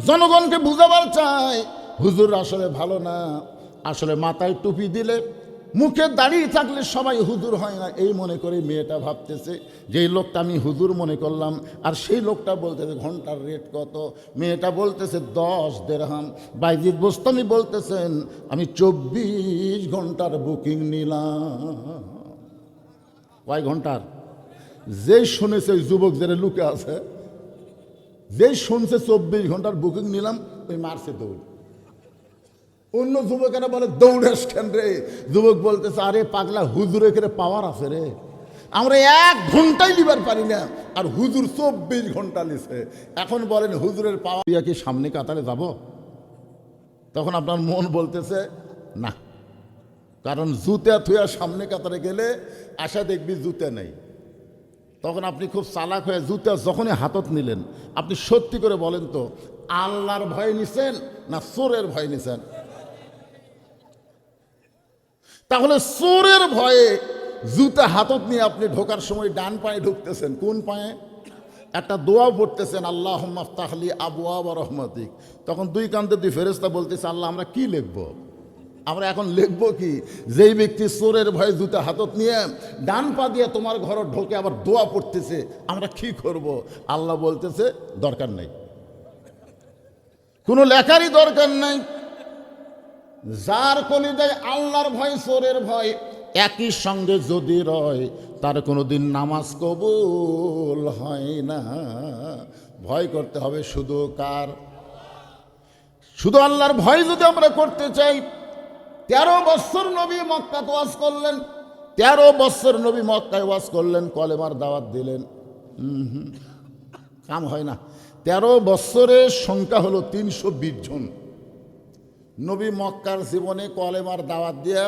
জনগণকে বুঝাবার চায় হুজুর আসলে ভালো না, আসলে মাথায় টুপি দিলে, মুখে দাঁড়িয়ে থাকলে সবাই হুজুর হয় না, এই মনে করে মেয়েটা ভাবতেছে যে এই লোকটা আমি হুজুর মনে করলাম, আর সেই লোকটা বলতেছে ঘন্টার রেট কত? মেয়েটা বলতেছে 10 দিরহাম। বাইজিদ বোস্তামি বলতেছেন আমি 24 ঘন্টার বুকিং নিলাম। কয় ঘন্টার? যেই শুনেছে ওই যুবক যারা লুকে আছে, যেই শুনছে 24 ঘন্টার বুকিং নিলাম, ওই মারছে দৌড়। অন্য যুবকেরা বলে দৌড়াস কেন রে? যুবক বলতেছে, আরে পাগলা, হুজুরের করে পাওয়ার আছে রে, আমরা 1 ঘন্টায় লিবার পারি না, আর হুজুর 24 ঘন্টা নিছে। এখন বলেন হুজুরের পাওয়ার কি সামনে কাতারে যাব? তখন আপনার মন বলতেছে না, কারণ জুতা থুয়া সামনে কাতারে গেলে আশা দেখবি জুতা নেই। তখন আপনি খুব চালাক হয়ে জুতা যখনই হাতত নিলেন, আপনি সত্যি করে বলেন তো, আল্লাহর ভয় নিছেন না চোরের ভয় নিছেন? তাহলে চোরের ভয়ে জুতা হাতত নিয়ে আপনি ঢোকার সময় ডান পায়ে ঢুকতেছেন, কোন পায়ে? একটা দোয়া পড়তেছেন, আল্লাহুম্মা ফতাহলি আবওয়াব রহমাতিক। তখন 2 কান্দে 2 ফেরেশতা বলতেছে, আল্লাহ আমরা কি লিখবো? আমরা এখন লিখবো কি? যেই ব্যক্তি চোরের ভয়ে জুতা হাতত নিয়ে ডান পা দিয়ে তোমার ঘরে ঢোকে আবার দোয়া পড়তেছে, আমরা কি করব? আল্লাহ বলতেছে দরকার নাই, কোনো লেখারই দরকার নাই। যার কলিজায় আল্লাহর ভয় চোরের ভয় একই সঙ্গে যদি রয়, তার কোনোদিন নামাজ কবুল হয় না। ভয় করতে হবে শুধু কার? শুধু আল্লাহর ভয় যদি আমরা করতে চাই, 13 বছর নবী মক্কাতে ওয়াজ করলেন, 13 বছর নবী মক্কায় ওয়াজ করলেন, কলেমার দাওয়াত দিলেন, কাম হয় না। 13 বছরের সংখ্যা হলো 320 জন। নবী মক্কার জীবনে কলেমার দাওয়াত দিয়ে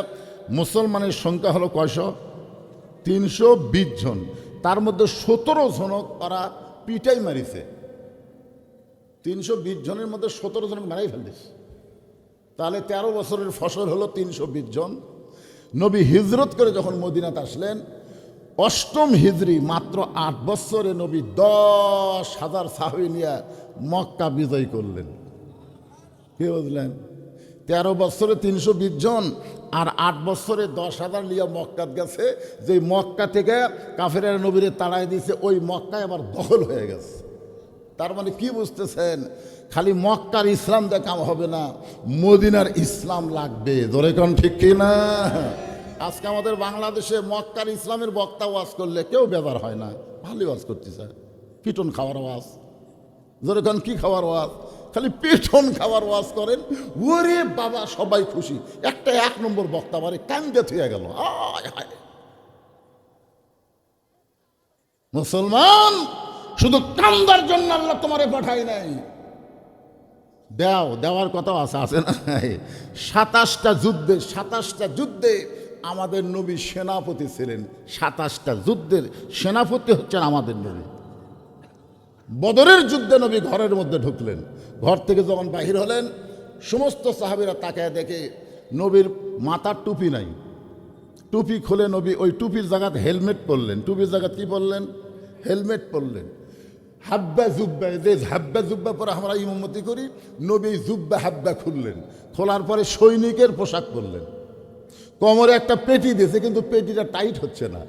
মুসলমানের সংখ্যা হলো কয়শো? 320 জন। তার মধ্যে 17 জনক ওরা পিটাই মারিছে। 320 জনের মধ্যে 17 জনক মারাই ফেলিস। তাহলে 13 বছরের ফসল হলো 320 জন। নবী হিজরত করে যখন মদিনাতে আসলেন, অষ্টম হিজরি, মাত্র 8 বছরে নবী 10,000 সাহাবী নিয়ে মক্কা বিজয় করলেন। কি বুঝলেন? 13 বছরে 320 জন, আর 8 বছরে 10,000 নিয়ে মক্কাত গেছে। যে মক্কা থেকে কাফেরের নবীরে তাড়াই দিয়েছে, ওই মক্কায় আবার দখল হয়ে গেছে। তার মানে কি বুঝতেছেন? খালি মক্কার ইসলাম দিয়ে কাম হবে না, মদিনার ইসলাম লাগবে। জোরে কোন ঠিক কি না? আজকে আমাদের বাংলাদেশে মক্কার ইসলামের বক্তা ওয়াজ করলে কেউ বেজার হয় না, ভালোই ওয়াজ করতেছে। পিটন খাওয়ার ওয়াজ। জোরে কোন কি খাওয়ার ওয়াজ? খালি পিঠন খাওয়ার ওয়াজ করেন, ওরে বাবা সবাই খুশি। একটা 1 নম্বর বক্তা বারে কান্দে থুয়ে গেল। মুসলমান, শুধু কান্দার জন্য আল্লাহ তোমারে পাঠাই নাই। দেওয়ার কথা আছে না? 27টা যুদ্ধে আমাদের নবী সেনাপতি ছিলেন। 27টা যুদ্ধের সেনাপতি হচ্ছেন আমাদের নবী। বদরের যুদ্ধে নবী ঘরের মধ্যে ঢুকলেন। ঘর থেকে যখন বাহির হলেন, সমস্ত সাহাবীরা তাকায় দেখে নবীর মাথার টুপি নাই। টুপি খুলে নবী ওই টুপির জায়গায় হেলমেট পরলেন। টুপির জায়গায় কি পরলেন? হেলমেট পরলেন। হাব্বা জুব্বা, যে হাব্বা জুব্বা পরে আমরা ইমামতি করি, নবী জুব্বা হাব্বা খুললেন। খোলার পরে সৈনিকের পোশাক পরলেন। কোমরে একটা পেটি দিয়েছে, কিন্তু পেটিটা টাইট হচ্ছে না।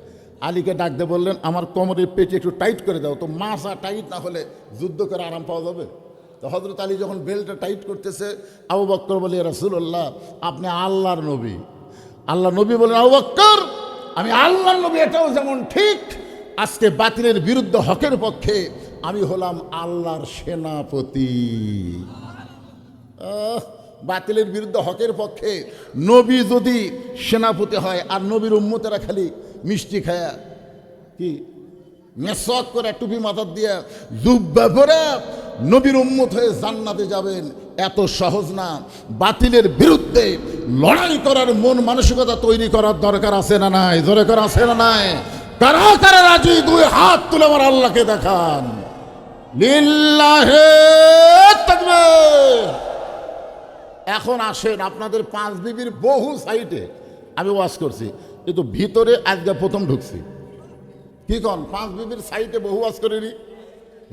আলীকে ডাক দিয়ে বললেন, আমার কোমরের পেটি একটু টাইট করে দাও। তো মাসা টাইট না হলে যুদ্ধ করে আরাম পাওয়া যাবে? তো হযরত আলী যখন বেল্টটা টাইট করতেছে, আবু বকর বলে, ইয়া রাসূলুল্লাহ, আপনি আল্লাহর নবী। আল্লাহ নবী বলেন, আবু বকর, আমি আল্লাহর নবী, এটাও যেমন ঠিক, আজকে বাতিলের বিরুদ্ধে হকের পক্ষে আমি হলাম আল্লাহর সেনাপতি। বাতিলের বিরুদ্ধে হকের পক্ষে নবী যদি সেনাপতি হয়, আর নবীর উম্মতেরা খালি মিষ্টি খায়া কি মেসওয়াক করে টুপি মাথার দিয়ে জুব্বা পরে নবীর উম্মত হয়ে জান্নাতে যাবেন, এত সহজ না। বাতিলের বিরুদ্ধে লড়াই করার মন মানসিকতা তৈরি করার দরকার আছে না নাই? জোরে করে আছে না নাই? কারা কারা রাজি? 2 হাত তুলে আমার আল্লাহকে দেখান। লিল্লাহে তাকবীর। এখন আসেন, আপনাদের 5 বিবির বহু সাইটে আমি ওয়াজ করছি, কিন্তু ভিতরে আজকে প্রথম ঢুকছি। কি কন? 5 বিবির সাইটে বহু ওয়াজ করিনি?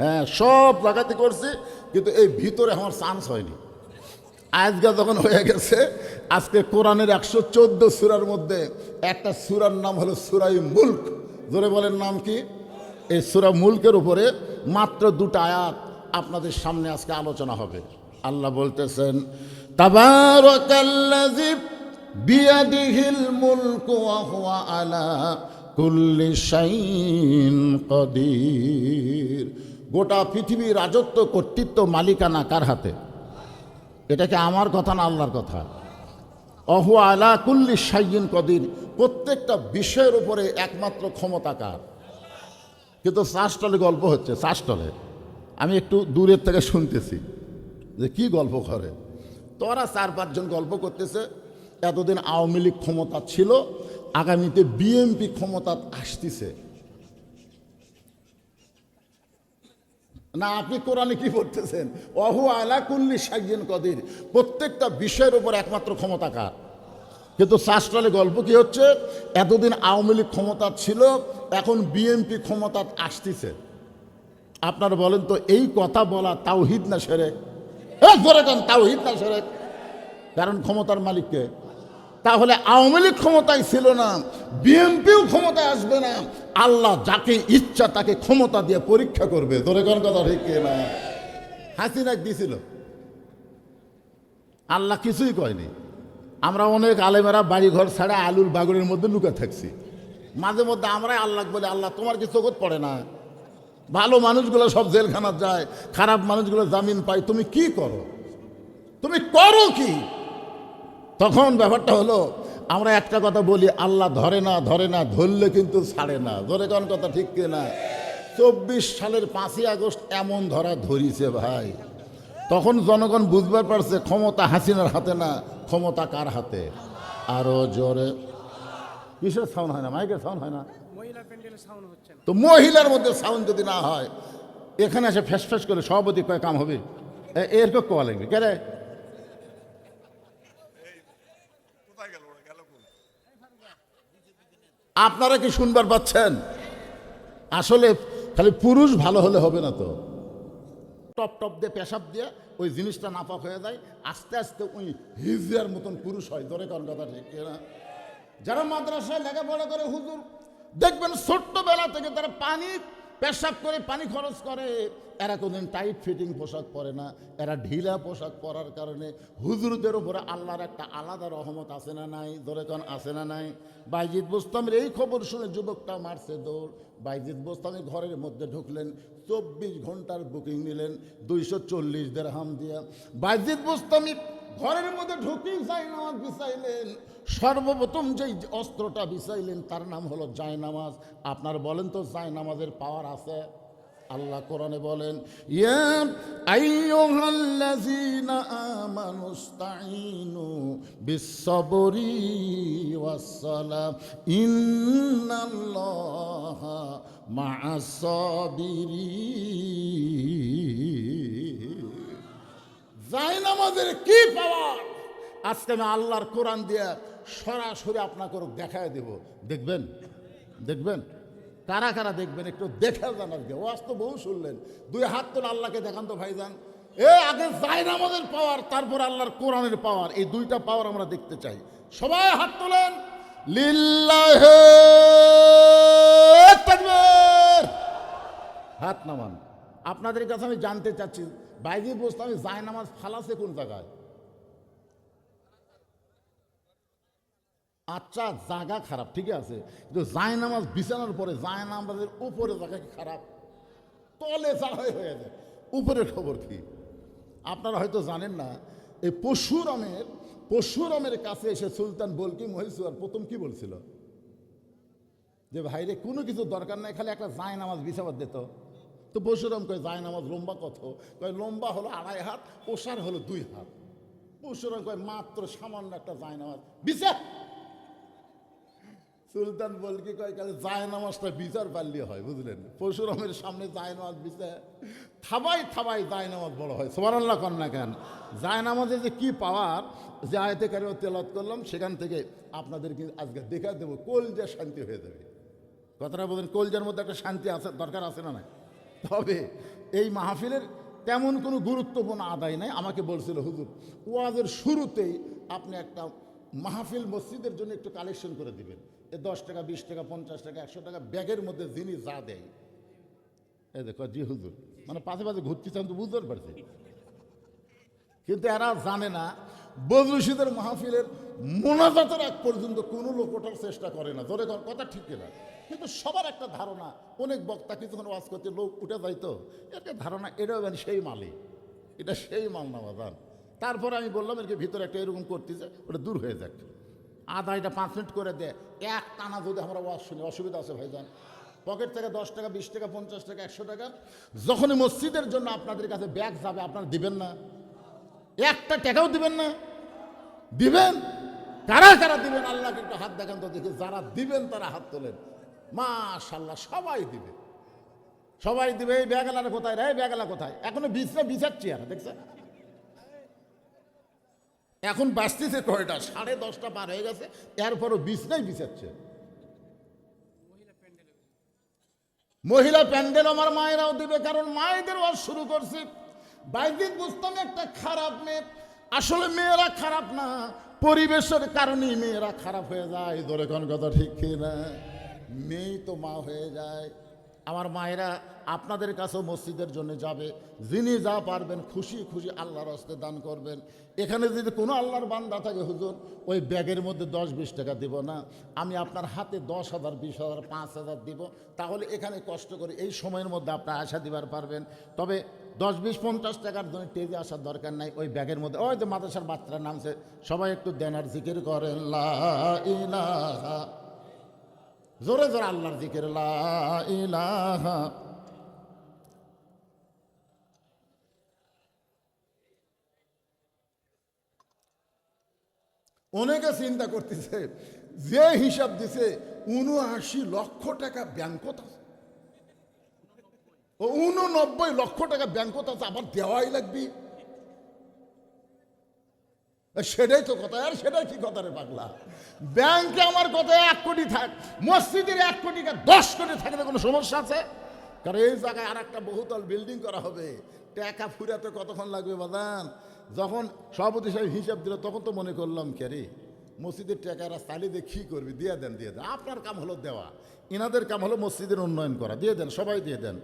হ্যাঁ, সব জায়গাতে করছি, কিন্তু এই ভিতরে আমার চান্স হয়নি। আজকে যখন হয়ে গেছে, আজকে কোরআনের 114 সূরার মধ্যে একটা সূরার নাম হলো সূরায়ে মুলক। জোরে বলেন, নাম কি? এই সূরা মুলকের উপরে মাত্র 2টা আয়াত আপনাদের সামনে আজকে আলোচনা হবে। আল্লাহ বলতেছেন, তাবারাকাল্লাযী বিয়াদিহিল মুলকু ওয়া হুয়া আলা কুল্লি শাইইন কাদির। গোটা পৃথিবীর রাজত্ব, কর্তৃত্ব, মালিকানা কার হাতে? এটা কি আমার কথা না আল্লাহর কথা? অহু আলা কুল্লি শাইইন কাদির, প্রত্যেকটা বিষয়ের উপরে একমাত্র ক্ষমতা কার? কিন্তু চাষটলে গল্প হচ্ছে, চাষটলে আমি একটু দূরের থেকে শুনতেছি যে কি গল্প করে। তোরা 4-5 জন গল্প করতেছে, এতদিন আওয়ামী লীগ ক্ষমতা ছিল, আগামীতে বিএনপি ক্ষমতা আসতেছে। না, আপনি কোরআনে কি পড়তেছেন? অহু আলা কুল্লি শাইইন কাদির, প্রত্যেকটা বিষয়ের উপর একমাত্র ক্ষমতা কার? কিন্তু শাস্ত্রালে গল্প কি হচ্ছে, এতদিন আওয়ামী লীগ ক্ষমতা ছিল, এখন বিএনপি ক্ষমতা আসতেছে। আপনারা বলেন তো, এই কথা বলা তাওহীদ না শিরক? জোরে বলেন, তাওহীদ না শিরক? কারণ ক্ষমতার মালিককে। তাহলে আওয়ামী লীগ ক্ষমতায় ছিল না, বিএনপিও ক্ষমতায় আসবে না, আল্লাহ যাকে ইচ্ছা তাকে ক্ষমতা দিয়ে পরীক্ষা করবে। জোরে কোন কথা ঠিক না? হাসিনা দিছিল, আল্লাহ কিছুই কয়নি। আমরা অনেক আলেমেরা বাড়ি ঘর ছাড়া আলুর বাগড়ের মধ্যে লুকা থাকছি। মাঝে মধ্যে আমরাই আল্লাহ বলে, আল্লাহ তোমার কি চোখত পড়ে না? ভালো মানুষগুলো সব জেলখানা যায়, খারাপ মানুষগুলো জামিন পায়, তুমি কি করো? তুমি করো কি? তখন ব্যাপারটা হলো, আমরা একটা কথা বলি, আল্লাহ ধরে না, ধরলে কিন্তু ছাড়ে না। ধরে কোন কথা ঠিক কিনা? 24 সালের 5ই আগস্ট এমন ধরা ধরিছে ভাই, তখন জনগণ বুঝবার পারছে ক্ষমতা হাসিনার হাতে না, ক্ষমতা কার হাতে? আরো জোরে। কিসের সাউন্ড হয় না? মাইকের সাউন্ড হয় না? তো মহিলার মধ্যে সাউন্ড যদি না হয়, এখানে এসে ফ্যাস ফ্যাস করে সভাপতি কয় কাম হবে? এরকম কোয়া লাগবে কে রে? আপনারা কি শুনবার পাচ্ছেন? আসলে খালি পুরুষ ভালো হলে হবে না তো, টপ টপ দিয়ে পেশাব দিয়ে ওই জিনিসটা নাপাক হয়ে যায়, আস্তে আস্তে ওই হিজড়ার মতন পুরুষ হয়। ধরে কোন কথা ঠিক না? যারা মাদ্রাসায় লেখাপড়া করে হুজুর দেখবেন ছোট্টবেলা থেকে তারা পানি পেশাব করে পানি খরচ করে, এরা কোনদিন টাইট ফিটিং পোশাক পরে না। এরা ঢিলা পোশাক পরার কারণে হুজুরদের উপরে আল্লাহর একটা আলাদা রহমত আছে না নাই? ধরে কোন আছে না নাই? বাইজিদ বোস্তামের এই খবর শুনে যুবকটা মারছে দৌড়। বাইজিদ বোস্তামি ঘরের মধ্যে ঢুকলেন, 24 ঘন্টার বুকিং নিলেন 240 দিরহাম দিয়া। বাইজিদ বোস্তামি ঘরের মধ্যে ঢুকেই জায়নামাজ বিছাইলেন। সর্বপ্রথম যেই অস্ত্রটা বিছাইলেন তার নাম হলো জায়নামাজ। আপনার বলেন তো জায়নামাজের পাওয়ার আছে? আল্লাহ কোরআনে বলেন, ইয়া আইয়ুহাল্লাযীনা আমানুস্তাঈনু বিস-সাবরি ওয়াস-সালাহ ইন্নাল্লাহা মা'আস-সাবিরিন। জায়নামাজের কি পাওয়ার আজকে আমি আল্লাহর কোরআন দিয়ে সরাসরি আপনাকে দেখায় দেব। দেখবেন? দেখবেন? কারা কারা দেখবেন একটু দেখে যান। আজকে ওয়াজ তো বহু শুনলেন, 2 হাত তোলা আল্লাহকে দেখান তো ভাইজান। আগে জায়নামাজের পাওয়ার, তারপর আল্লাহর কোরআনের পাওয়ার, এই 2টা পাওয়ার আমরা দেখতে চাই। সবাই হাত তোলেন। লিল্লাহি তাকবীর। হাত নামান। আপনাদের কাছে আমি জানতে চাচ্ছি, বাইজিদ বোস্তামি জায়নামাজ ফালাছে কোন জায়গায়? আচ্ছা, জায়গা খারাপ, ঠিক আছে, কিন্তু জায়নামাজ বিছানার পরে জায়নামাজের উপরে জায়গা কি খারাপ? তলে জায়গায় হয়ে যায়, উপরের খবর কি? আপনারা হয়তো জানেন না, এই পরশুরামের কাছে এসে সুলতান বলকি মহীশূর প্রথম কি বলছিল? যে ভাইরে কোনো কিছু দরকার নাই, খালি একটা জায়নামাজ বিছাবার দিত। তো পরশুরাম কয় জায়নামাজ লম্বা কত? কয় লম্বা হলো 2.5 হাত, ওসার হলো 2 হাত। পরশুরাম কয় মাত্র সামান্য একটা জায়নামাজ বিছা। সুলতান বলকি কয় কালে জায়নামাজটা বিচার পারলে হয়, বুঝলেন? পরশুরামের সামনে জায়নামাজ বিচার থাবাই থাবাই জায়নামাজ বড় হয়। সুবহানাল্লাহ কন না কেন? জায়নামাজে যে কি পাওয়ার, যে আয়াতে কারিমা তেলাওয়াত করলাম সেখান থেকে আপনাদেরকে আজকে দেখা দেবো, কলজা শান্তি হয়ে যাবে। কথাটা বলেন, কলজার মধ্যে একটা শান্তি আছে, দরকার আছে না? না। তবে এই মাহফিলের তেমন কোনো গুরুত্বপূর্ণ আদায় নাই। আমাকে বলছিল হুজুর ওয়াজের শুরুতেই আপনি একটা মাহফিল মসজিদের জন্য একটু কালেকশন করে দিবেন। 10 টাকা, 20 টাকা, 50 টাকা, 100 টাকা ব্যাগের মধ্যে জিনিস যা দেয়। এই দেখো, জি হুজুর, মানে পাশে পাশে ঘুরতে চান তো বুঝতে পারছি, কিন্তু এরা জানে না বজলুশীদের মাহফিলের মোনাজাতের আগ পর্যন্ত কোনো লোক ওঠার চেষ্টা করে না। ধরে কথা ঠিক কিনা? কিন্তু সবার একটা ধারণা, অনেক বক্তা কিছুক্ষণ ওয়াজ করতে লোক উঠে যাইতো, একটা ধারণা এটাও মানে সেই মালই, এটা সেই মাল না বাজান। তারপরে আমি বললাম এর ভিতরে একটা এরকম করতেছে, ওটা দূর হয়ে যাক, আধা এটা 5 মিনিট করে দেয়। এক টানা যদি আমরা ওয়াজ শুনি, অসুবিধা আছে ভাইজান? পকেট থেকে 10 টাকা, 20 টাকা, 50 টাকা, 100 টাকা যখনই মসজিদের জন্য আপনাদের কাছে ব্যাগ যাবে, আপনারা দিবেন না? একটা টাকাও দিবেন না? দিবেন? কারা কারা দিবেন আল্লাহকে একটু হাত দেখান তো দেখি। যারা দিবেন তারা হাত তোলেন। মাশাআল্লাহ, সবাই দিবে, সবাই দিবে। এই ব্যাগেলার কোথায় রে? ব্যাগেলা কোথায়? এখনো বিছাচ্ছি আর দেখছেন? এখন বাঁচতেছে কয়টা? 10:30 পার হয়ে গেছে, এরপরও বিছনাই বিছাচ্ছে। মহিলা প্যান্ডেল আমার মায়েরাও দিবে, কারণ মায়েদের ওয়াজ শুরু করছি। বাইজিদ বোস্তামি একটা খারাপ মেয়ে। আসলে মেয়েরা খারাপ না, পরিবেশের কারণেই মেয়েরা খারাপ হয়ে যায়। ধরে কোন কথা ঠিক কিনা? মেয়েই তো মা হয়ে যায়। আমার মায়েরা আপনাদের কাছেও মসজিদের জন্য যাবে, যিনি যা পারবেন খুশি খুশি আল্লাহর হস্তে দান করবেন। এখানে যদি কোনো আল্লাহর বান্দা থাকে, হুজুর ওই ব্যাগের মধ্যে 10-20 টাকা দিব না, আমি আপনার হাতে 10,000, 20,000, 5,000 দিব, তাহলে এখানে কষ্ট করে এই সময়ের মধ্যে আপনার আশা দিবার পারবেন। তবে 10, 20, 50 টাকার জন্য টেজে আসার দরকার নাই। ওই ব্যাগের মধ্যে ওই যে মাদ্রাসার বাচ্চারা নামছে, সবাই একটু দেনার জিকির করেন, লা ইলাহা, জোরে জোরে আল্লাহর জিকির, লা ইলাহা। অনেকে চিন্তা করতেছে, যে হিসাব দিছে 79 লক্ষ টাকা ব্যাংকত আছে, 89 লক্ষ টাকা ব্যাংকত আছে, আবার দেওয়াই লাগবে। সেটাই তো কথা। আর সেটাই কি কথা রে পাগলা? ব্যাংকে আমার কথায় 1 কোটি থাক, মসজিদের 1 কোটি 10 কোটি থাকলে কোনো সমস্যা আছে? কারণ এই জায়গায় আর একটা বহুতল বিল্ডিং করা হবে, টাকা ফুরাতে কতক্ষণ লাগবে বাদান? যখন সভাপতি সাহেব হিসাব দিল তখন তো মনে করলাম কে রে, মসজিদের টাকারা চালিয়ে দিয়ে কী করবি, দিয়ে দেন দিয়ে দেন। আপনার কাম হলো দেওয়া, ইনাদের কাম হলো মসজিদের উন্নয়ন করা, দিয়ে দেন, সবাই দিয়ে দেন।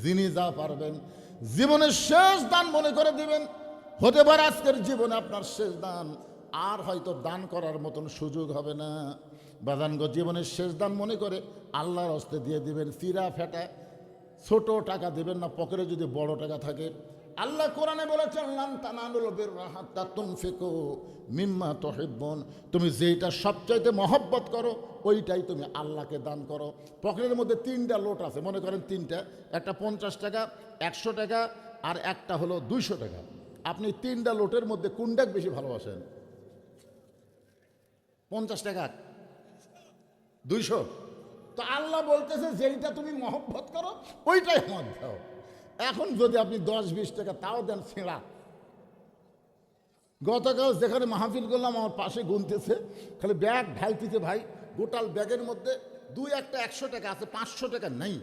যিনি যা পারবেন জীবনের শেষ দান মনে করে দিবেন। হতে পারে আজকের জীবনে আপনার শেষ দান, আর হয়তো দান করার মতন সুযোগ হবে না। বাদানগ জীবনের শেষ দান মনে করে আল্লাহর হস্তে দিয়ে দিবেন। চিরা ফেটা ছোট টাকা দিবেন না, পকেটে যদি বড় টাকা থাকে। আল্লাহ কোরআনে বলেছেন, লান তানালুল বিররা হাত্তা তুনফিকু মিম্মা তুহিব্বুন, তুমি যেটা সবচাইতে মহব্বত করো ওইটাই তুমি আল্লাহকে দান করো। পকেটের মধ্যে 3টা লোট আছে, মনে করেন 3টা, একটা 50 টাকা, 100 টাকা, আর একটা হলো 200 টাকা। আপনি 3টা লোটের মধ্যে কোনটাকে বেশি ভালোবাসেন? 50 টাকা, 200? তো আল্লাহ বলতেছে যেইটা তুমি মহব্বত করো ওইটাই আমার দাও। এখন যদি আপনি 10-20 টাকা তাও দেন ছেঁড়া। গতকাল যেখানে মাহফিল করলাম আমার পাশে গুনতেছে, খালি ব্যাগ ঢালতেছে ভাই, গোটাল ব্যাগের মধ্যে 2-1টা 100 টাকা আছে, 500 টাকা নেই।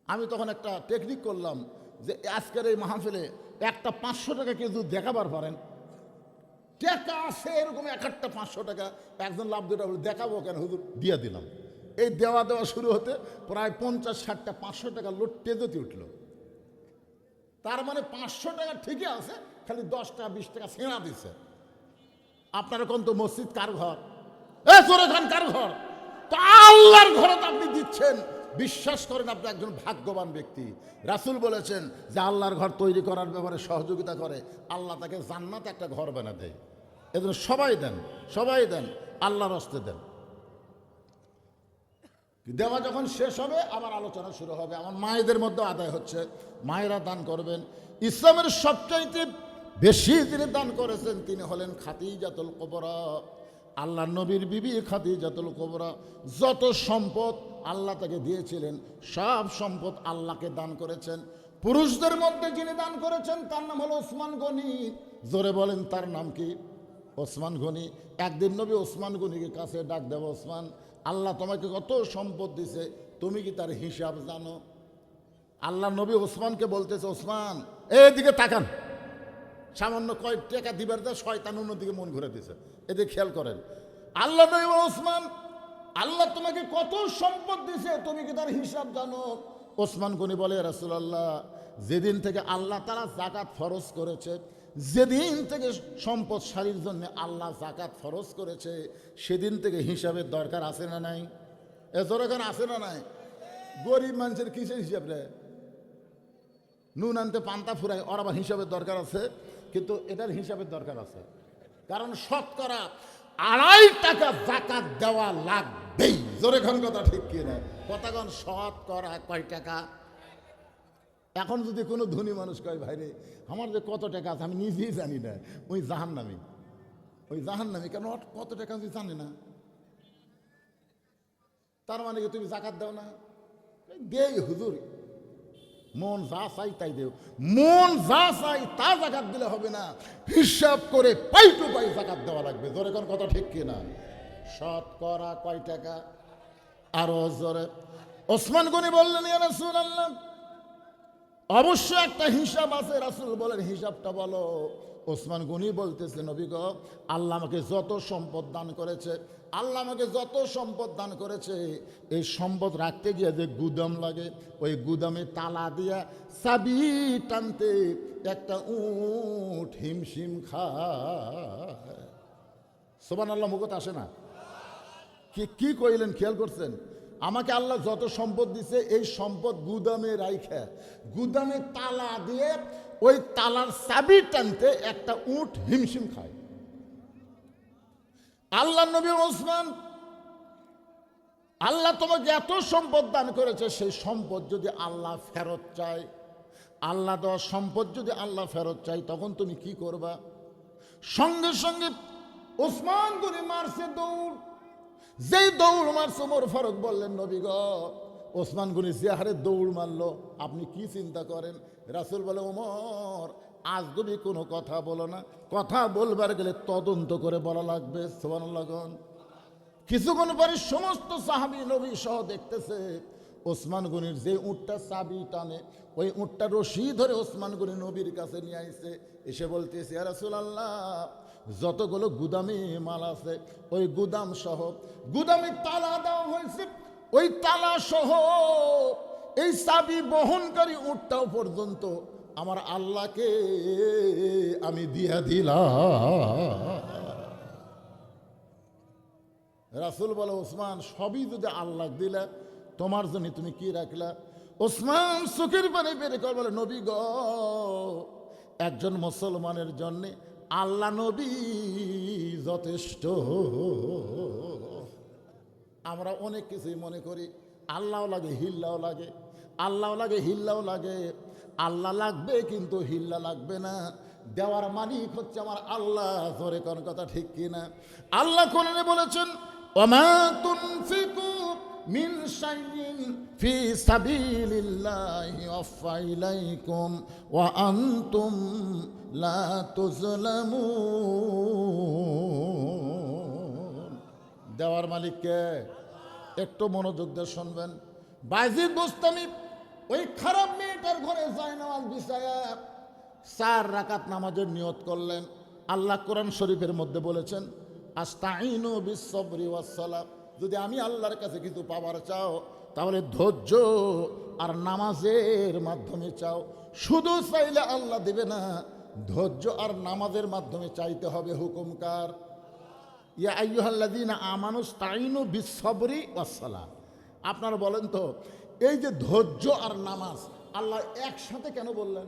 আমি তখন একটা টেকনিক করলাম যে আজকের এই মাহফিলে একটা 500 টাকা কেউ যদি দেখাবার পারেন, টাকা আছে এরকম 1-1টা 500 টাকা, একজন লাভ দুটা বলে দেখাবো কেন হুজুর, দিয়ে দিলাম। এই দেওয়া শুরু হতে প্রায় 50-60টা 500 টাকা লোড টেজতে উঠল। তার মানে 500 টাকা ঠিকই আছে, খালি 10-20 টাকা ছেঁড়া দিচ্ছে। আপনারা কোন তো মসজিদ কার ঘর? খান কার ঘর? তো আল্লাহর ঘরে তো আপনি দিচ্ছেন। বিশ্বাস করেন আপনি একজন ভাগ্যবান ব্যক্তি। রাসূল বলেছেন যে আল্লাহর ঘর তৈরি করার ব্যাপারে সহযোগিতা করে, আল্লাহ তাকে জান্নাতে একটা ঘর বানা দেয়। এজন্য সবাই দেন, সবাই দেন, আল্লাহর হস্তে দেন। দেওয়া যখন শেষ হবে আবার আলোচনা শুরু হবে। আমার মায়েদের মধ্যে আদায় হচ্ছে, মায়েরা দান করবেন। ইসলামের সবচাইতে বেশি যিনি দান করেছেন তিনি হলেন খাদিজাতুল কুবরা, আল্লাহ নবীর বিবি খাদিজাতুল কুবরা। যত সম্পদ আল্লাহ তাকে দিয়েছিলেন সব সম্পদ আল্লাহকে দান করেছেন। পুরুষদের মধ্যে যিনি দান করেছেন তার নাম হলো ওসমান গনি। জোরে বলেন তার নাম কি? ওসমান গনি। একদিন নবী ওসমান গনিকে কাছে ডাক দেব, ওসমান, আল্লাহ তোমাকে কত সম্পদ দিছে, তুমি কি তার হিসাব জানো? আল্লাহ নবী ওসমানকে বলতেছে, ওসমান এদিকে তাকান। সামান্য কয়েক টাকা দিবার দেয়, শয়তান অন্যদিকে মন ঘুরে দিছে। এদিকে খেয়াল করেন। আল্লাহ নবী ওসমান, আল্লাহ তোমাকে কত সম্পদ দিছে, তুমি কি তার হিসাব জানো? ওসমান গনি বলে, রাসূলুল্লাহ, যেদিন থেকে আল্লাহ তাআলা যাকাত ফরজ করেছে, যেদিন থেকে সম্পদশালীর জন্য আল্লাহ যাকাত ফরজ করেছে, সেদিন থেকে হিসাবের দরকার আছে না নাই? এজোরখান আছে না নাই? গরিব মানুষের কিসের হিসাব রে? নুন আনতে পান্তা ফুরায়, ওর আবার হিসাবের দরকার আছে। কিন্তু এটার হিসাবের দরকার আছে, কারণ শতকরা 2.5 টাকা যাকাত দেওয়া লাগবেই। জোরে খান কথা ঠিক কি না? কথাগণ শতকরা কয় টাকা? এখন যদি কোনো ধনী মানুষ কয়, ভাই রে আমার যে কত টাকা আছে আমি নিজেই জানি না, ওই জাহান্নামী, ওই জাহান্নামী। কেন কত টাকা তুই জানি না? তার মানে কি তুমি যাকাত দাও না? দেই হুজুর, মন যা চাই তাই দেও। মন যা চাই তা যাকাত দিলে হবে না, হিসাব করে পাই টু পাই যাকাত দেওয়া লাগবে। জোরে কোন কথা ঠিক কিনা? শতকরা কয় টাকা? আরো জোরে। ওসমান গনি বললেন, ইয়া রাসূলুল্লাহ, অবশ্য একটা হিসাব আছে। রাসূল বলেন, হিসাবটা বলো। ওসমান গনি বলতেছে, নবী গো, আল্লাহ আমাকে যত সম্পদ দান করেছে, আল্লাহ আমাকে যত সম্পদ দান করেছে, এই সম্পদ রাখতে গিয়ে যে গুদাম লাগে, ওই গুদামে তালা দিয়া চাবি টানতে একটা উট হিমশিম খায়। সুবহানাল্লাহ, মুখত আসে না? কি কইলেন খেয়াল করছেন? আমাকে আল্লাহ যত সম্পদ দিছে, এই সম্পদ গুদামে রাইখা, গুদামে তালা দিয়ে ওই তালার চাবি টানতে একটা উট হিমশিম খায়। আল্লাহ নবী ওসমান, আল্লাহ তোমাকে এত সম্পদ দান করেছে, সেই সম্পদ যদি আল্লাহ ফেরত চায়, আল্লাহ দেওয়া সম্পদ যদি আল্লাহ ফেরত চায়, তখন তুমি কি করবা? সঙ্গে সঙ্গে ওসমান গনি মারছে দৌড়। যেই দৌড় মারছে, ওমর ফারুক বললেন, নবী গো, ওসমান গনি যে হারে দৌড় মারলো, আপনি কি চিন্তা করেন? রাসূল বলে, ওমর, আজ তুমি কোনো কথা বলো না, কথা বলবার গেলে তদন্ত করে বলা লাগবে। সুবহানাল্লাহ। কিছুক্ষণ পরে সমস্ত সাহাবী নবী সহ দেখতেছে ওসমান গনির যে উটটা চাবি টানে, ওই উটটা রশি ধরে ওসমান গনি নবীর কাছে নিয়ে আইছে। এসে বলতেছে, ইয়া রাসূলুল্লাহ, যতগুলো গুদামে মাল আছে ওই গুদাম সহ গুদামে তালা দেওয়া হয়েছে, ওই তালা সহ এই চাবি বহনকারী উটটাও পর্যন্ত আমার আল্লাহকে আমি দিয়া দিলাম। রাসূল বলে, ওসমান, সবই যদি আল্লাহ দিলা, তোমার জন্য তুমি কি রাখলা? ওসমান চোখের পানি বের করে বলে, নবী গো, একজন মুসলমানের জন্য আল্লাহ নবী যথেষ্ট। আমরা অনেক কিছুই মনে করি, আল্লাহ লাগে, হিল্লাও লাগে, আল্লাহ লাগে, হিল্লাও লাগে। আল্লাহ লাগবে কিন্তু হিল্লা লাগবে না। দেওয়ার মালিক হচ্ছে আমার আল্লাহ। জোরে কোন কথা ঠিক কিনা? আল্লাহ কোরআনে বলেছেন, ওমা তুনফিকু মিন শাইইন ফি সাবিলিল্লাহি ওয়াফা ইলাইকুম ওয়া আনতুম লা তুজলামুন। দেওয়ার মালিককে একটু মনোযোগ দিয়ে শুনবেন। বায়জিদ বুস্তামি ওই খারাপ মেয়েটার ঘরে জায়নামাজ বিছায়া 4 রাকাত নামাজের নিয়ত করলেন। আল্লাহ কোরআন শরীফের মধ্যে বলেছেন, আস্তাইনু বিস-সাবরি ওয়াস-সালাহ, যদি আমি আল্লাহর কাছে কিছু পাওয়ার চাও তাহলে ধৈর্য আর নামাজের মাধ্যমে চাও। শুধু চাইলে আল্লাহ দেবে না, ধৈর্য আর নামাজের মাধ্যমে চাইতে হবে। হুকুম কার? ইয়া আইয়ুহাল্লাযীনা আমানু ইসতাইনু বিস-সাবরি ওয়াস-সালাহ। আপনারা বলেন তো, এই যে ধৈর্য আর নামাজ আল্লাহ একসাথে কেন বললেন?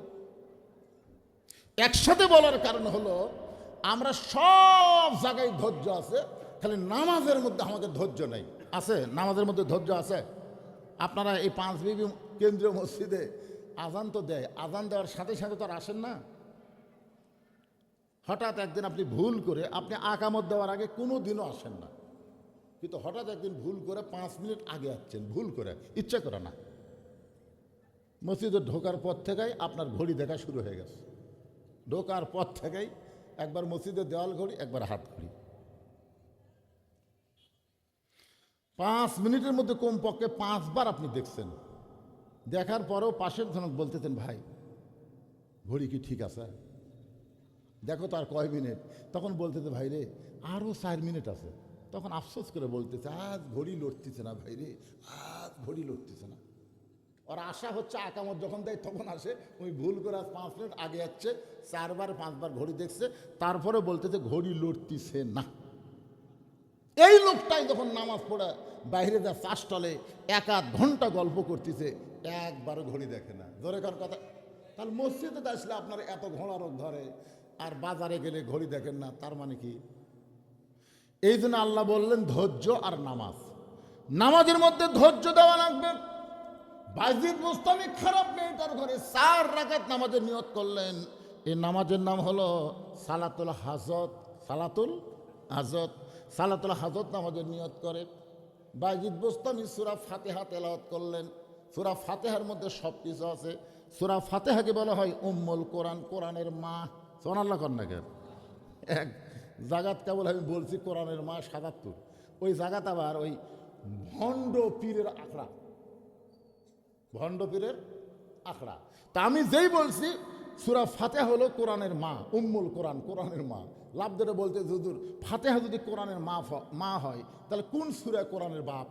একসাথে বলার কারণ হলো, আমরা সব জায়গায় ধৈর্য আছে, খালি নামাজের মধ্যে আমাদের ধৈর্য নেই। আছে? নামাজের মধ্যে ধৈর্য আছে? আপনারা এই 5 বিবি কেন্দ্রীয় মসজিদে আজান তো দেয়, আজান দেওয়ার সাথে সাথে তো আর আসেন না। হঠাৎ একদিন আপনি ভুল করে, আপনি আকামত দেওয়ার আগে কোনো দিনও আসেন না, কিন্তু হঠাৎ একদিন ভুল করে 5 মিনিট আগে আসছেন, ভুল করে, ইচ্ছা করে না। মসজিদে ঢোকার পর থেকেই আপনার ঘড়ি দেখা শুরু হয়ে গেছে। ঢোকার পর থেকেই একবার মসজিদের দেওয়াল ঘড়ি, একবার হাত ঘড়ি। 5 মিনিটের মধ্যে কমপক্ষে 5 বার আপনি দেখছেন। দেখার পরেও পাশের জনক বলতেছেন, ভাই ঘড়ি কি ঠিক আছে? দেখো তো আর কয় মিনিট। তখন বলতেছে, ভাই রে আরও 4 মিনিট আছে। তখন আফসোস করে বলতেছে, আজ ঘড়ি লড়তেছে না ভাই রে, আজ ঘড়ি লড়তেছে না। ওর আশা হচ্ছে আকামত যখন দেয় তখন আসে, ওই ভুল করে আজ 5 মিনিট আগে যাচ্ছে, 4 বার 5 বার ঘড়ি দেখছে, তারপরে বলতেছে ঘড়ি লড়তেছে না। এই লোকটাই যখন নামাজ পড়ে বাইরে যা চাষটলে 1-8 ঘন্টা গল্প করতেছে, একবারও ঘড়ি দেখে না। ধরে কার কথা? তাহলে মসজিদে আসলে আপনার এত ঘোড়া রোগ ধরে, আর বাজারে গেলে ঘড়ি দেখেন না, তার মানে কি? এই জন্য আল্লাহ বললেন ধৈর্য আর নামাজ। নামাজের মধ্যে ধৈর্য দেওয়া লাগবে। বায়জিদ বুস্তামি খারাপ মেয়েটার ঘরে 4 রাকাত নামাজের নিয়ত করলেন। এই নামাজের নাম হলো সালাতুল হাজত। সালাতুল হাজত, সালাতুল হাজত নামাজের নিয়ত করে বায়জিদ বুস্তামি সূরা ফাতিহা তেলাওয়াত করলেন। সূরা ফাতিহার মধ্যে সব কিছু আছে। সূরা ফাতিহাকে বলা হয় উম্মুল কোরআন, কোরআনের মা। সুবহানাল্লাহ কন্যাকে এক জাগাত কেবল আমি বলছি কোরআনের মা 77, ওই জাগাত আবার ওই ভণ্ড পীরের আখড়া, ভণ্ড পীরের আখড়া। তা আমি যেই বলছি সূরা ফাতিহা হলো কোরআনের মা, উম্মুল কোরআন, কোরআনের মা। লাভ ধরে বলতে, হুজুর ফাতিহা যদি কোরআনের মা হয় তাহলে কোন সূরা কোরআনের বাপ?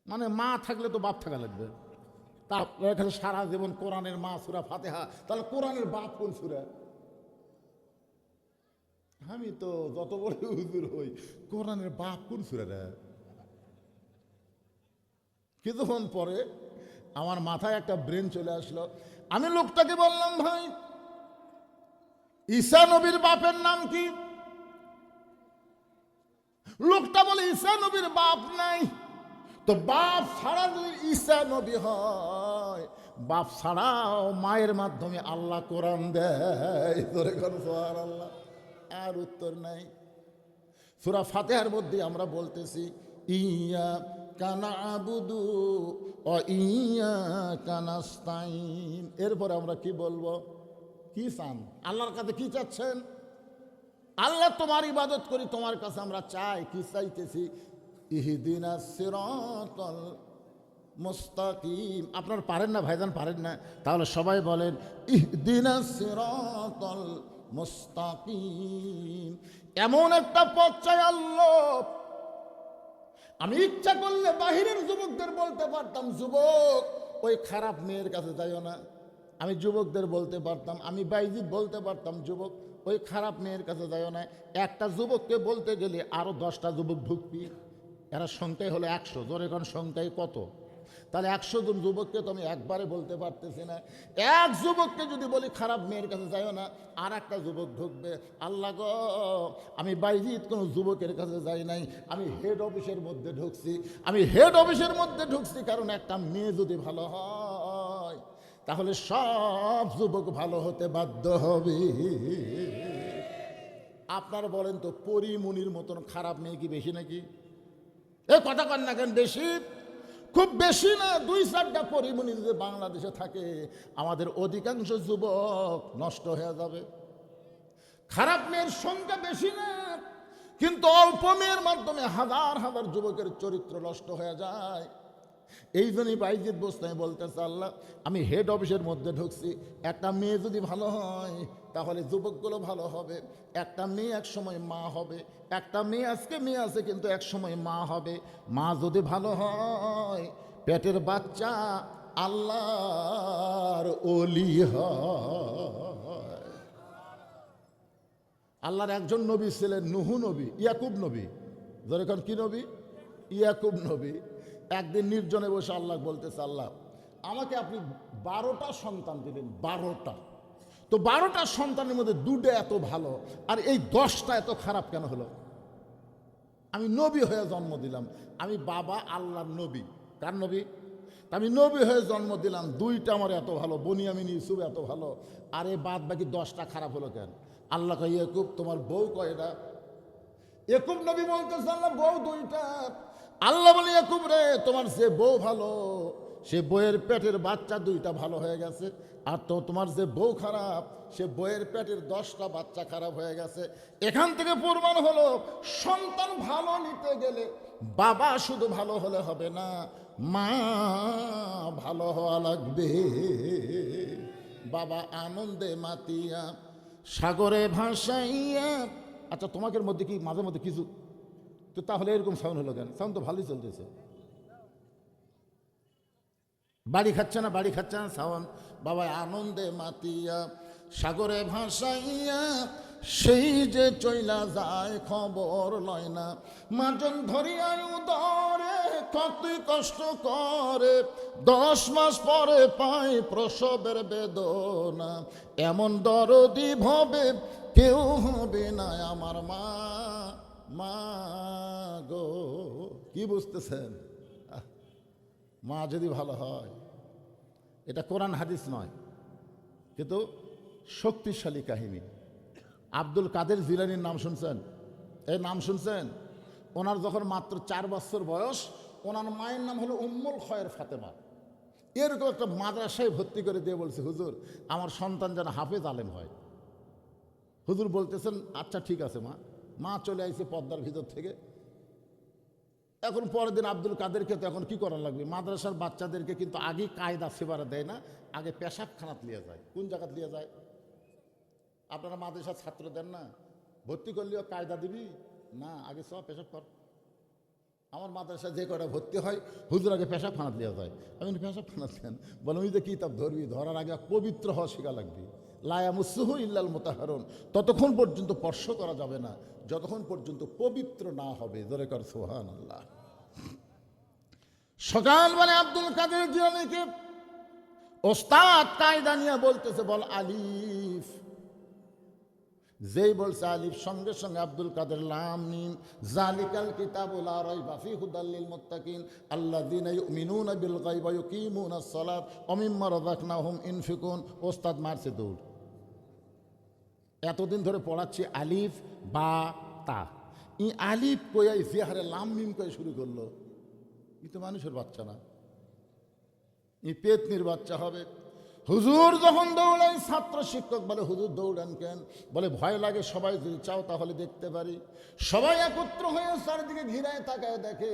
মানে মা থাকলে তো বাপ থাকা লাগবে। তারপরে এখানে সারা জীবন কোরআনের মা সূরা ফাতিহা, তাহলে কোরআনের বাপ কোন সূরা? আমি তো যত বড় হুজুর হই, কোরআনের বাপ কোন সূরা রে? কিছুক্ষণ পরে আমার মাথায় একটা ব্রেন চলে আসলো। আমি লোকটাকে বললাম, ভাই ঈসা নবীর বাপের নাম কি? লোকটা বলে, ঈসা নবীর বাপ নাই। তো বাপ ছাড়া যদি ঈসা নবী হয়, বাপ ছাড়াও মায়ের মাধ্যমে আল্লাহ কোরআন দেয়। তোরে কোন সুবহানাল্লাহ। আর উত্তর নাই। সূরা ফাতিহার মধ্যে আমরা বলতেছি ইয়া কানাবুদু ও ইয়াকা নাস্তাইন। এরপরে আমরা কি বলবো? কি চান আল্লাহর কাছে? কি চাচ্ছেন? আল্লাহ তোমার ইবাদত করি, তোমার কাছে আমরা চাই। কি চাইতেছি? ইহদিনাস সিরাতাল মুস্তাকিম। আপনার পারেন না ভাইজান, পারেন না? তাহলে সবাই বলেন ইহদিনাস সিরাতাল মুস্তাকিম। এমন একটা পথ চাই আল্লাহ, আমি ইচ্ছা করলে বাহিরের যুবকদের বলতে পারতাম, যুবক ওই খারাপ মেয়ের কাছে যাইও না। আমি যুবকদের বলতে পারতাম, আমি বাইজিৎ বলতে পারতাম, যুবক ওই খারাপ মেয়ের কাছে যাইও না। একটা যুবককে বলতে গেলে আরো 10টা যুবক ঢুকবি। এরা সংখ্যায় হলো 100। জোরে কোন সংখ্যায় কত? তাহলে 100 জন যুবককে তো আমি একবারে বলতে পারতেছি না। এক যুবককে যদি বলি খারাপ মেয়ের কাছে যাইও না, আর একটা যুবক ঢুকবে। আল্লাহ গো, আমি বাইজিৎ কোনো যুবকের কাছে যাই নাই, আমি হেড অফিসের মধ্যে ঢুকছি। আমি হেড অফিসের মধ্যে ঢুকছি কারণ একটা মেয়ে যদি ভালো হয় তাহলে সব যুবক ভালো হতে বাধ্য হবে। আপনারা বলেন তো, পরিমনির মতন খারাপ মেয়ে কি বেশি নাকি? এ কথা কন না কেন? বেশি? খুব বেশি না। 2-4টা পরিমণি যদি বাংলাদেশে থাকে, আমাদের অধিকাংশ যুবক নষ্ট হয়ে যাবে। খারাপ মেয়ের সংখ্যা বেশি না, কিন্তু অল্প মেয়ের মাধ্যমে হাজার হাজার যুবকের চরিত্র নষ্ট হয়ে যায়। এই জন্যই বাইজিৎ বোস্তামি বলতেছে, আল্লাহ আমি হেড অফিসের মধ্যে ঢুকছি, একটা মেয়ে যদি ভালো হয় তাহলে যুবকগুলো ভালো হবে। একটা মেয়ে এক সময় মা হবে, একটা মেয়ে আজকে মেয়ে আছে কিন্তু এক সময় মা হবে। মা যদি ভালো হয়, পেটের বাচ্চা আল্লাহর ওলি হয়। আল্লাহর একজন নবী ছিলেন নুহু নবী, ইয়াকুব নবী। যেরকম কি নবী? ইয়াকুব নবী। একদিন নির্জনে বসে আল্লাহ বলতেছে, আল্লাহ আমাকে আপনি 12টা সন্তান দিলেন, 12টা। তো 12টা সন্তানের মধ্যে 2টা এত ভালো, আর এই 10টা এত খারাপ কেন হলো? আমি নবী হয়ে জন্ম দিলাম, আমি বাবা আল্লাহর নবী। কার নবী? আমি নবী হয়ে জন্ম দিলাম, 2টা আমার এত ভালো, বনিয়ামিন ইউসুফ এত ভালো, আর এই বাদ বাকি 10টা খারাপ হলো কেন? আল্লাহ কয়, ইয়াকুব তোমার বউ কয়টা? ইয়াকুব নবী বলতেছে, আল্লাহ বউ 2টা। আল্লাহ বলে, ইয়াকুব রে, তোমার যে বউ ভালো, সে বউয়ের পেটের বাচ্চা 2টা ভালো হয়ে গেছে, আর তো তোমার যে বউ খারাপ, সে বউয়ের পেটের 10টা বাচ্চা খারাপ হয়ে গেছে। এখান থেকে প্রমাণ হলো, সন্তান ভালো নিতে গেলে বাবা শুধু ভালো হলে হবে না, মা ভালো হওয়া লাগবে। বাবা আনন্দে মাতিয়া সাগরে ভাসাইয়া। আচ্ছা, তোমাদের মধ্যে কি মাঝে মধ্যে কিছু তো, তাহলে এরকম সাউন্ড হলো কেন? সাউন্ড তো ভালোই চলতেছে। বাড়ি খাচ্ছে না, বাড়ি খাচ্ছে না সাউন্ড। বাবা আনন্দে মাতিয়া সাগরে ভাসাইয়া, সেই যে চইলা যায় খবর লয় না। মাজন ধরিয়া উদরে কতই কষ্ট করে, 10 মাস পরে পায় প্রসবের বেদনা। এমন দরদি ভবে কেউ হবে না আমার মা, মা গো। কি বুঝতেছেন? মা যদি ভালো হয়, এটা কোরআন হাদিস নয়, কিন্তু শক্তিশালী কাহিনী। আব্দুল কাদের জিলানীর নাম শুনছেন? এই নাম শুনছেন? ওনার যখন মাত্র 4 বছর বয়স, ওনার মায়ের নাম হলো উম্মুল খয়ের ফাতেমা। এরকম একটা মাদ্রাসায় ভর্তি করে দিয়ে বলছে, হুজুর আমার সন্তান যেন হাফেজ আলেম হয়। হুজুর বলতেছেন, আচ্ছা ঠিক আছে মা। মা চলে আসছে পদ্মার ভিতর থেকে। এখন পরের দিন আব্দুল কাদেরকে তো এখন কি করা লাগবে? মাদ্রাসার বাচ্চাদেরকে কিন্তু আগে কায়দা সেবারে দেয় না, আগে পেশাবখানাত লিয়ে যায়। কোন জায়গাত লিয়ে যায়? আপনারা মাদ্রাসার ছাত্র দেন না, ভর্তি করলেও কায়দা দিবি না, আগে সব পেশাব কর। আমার মাদ্রাসা যে কটা ভর্তি হয়, হুজুর আগে পেশাবখানাত লিয়ে যায়। আমি পেশাবখানাত দেন? বলে ওই যে কিতাব ধরবি, ধরার আগে পবিত্র হওয়া শেখা লাগবে। লায়ামুসুহু ইল্লাল মুতাহহারুন, ততক্ষণ পর্যন্ত স্পর্শ করা যাবে না যতক্ষণ পর্যন্ত পবিত্র না হবে। জোরে কর সুবহানাল্লাহ। সকালবেলা আব্দুল কাদের জিলানীকে ওস্তাদ কায়দা নিয়ে বলতেছে, বল আলিফ। যেই বলছে আলিফ, সঙ্গে সঙ্গে আব্দুল কাদের লাম মিম জালিকাল কিতাবু লা রাইবা ফীহি হুদাল লিল মুত্তাকিন আল্লাযীনা ইউমিনুনা বিল গায়বি ওয়া ইউকিমুনাস সালাত ওয়া মিম্মা রাযাকনাহুম ইনফিকুন। ওস্তাদ মারছে দৌড়। এতদিন ধরে পড়াচ্ছি আলিফ বা তা, ই আলিফ কই জিহারে লাম মিম কই শুরু করলো। ই তো মানুষের বাচ্চা না, ই পেতনির বাচ্চা হবে। হুজুর যখন দৌড়াই, ছাত্র শিক্ষক বলে হুজুর দৌড়ান কেন? বলে ভয় লাগে, সবাই যদি চাও তাহলে দেখতে পারি। সবাই একত্র হয়ে চারদিকে ঘিরায় তাকায় দেখে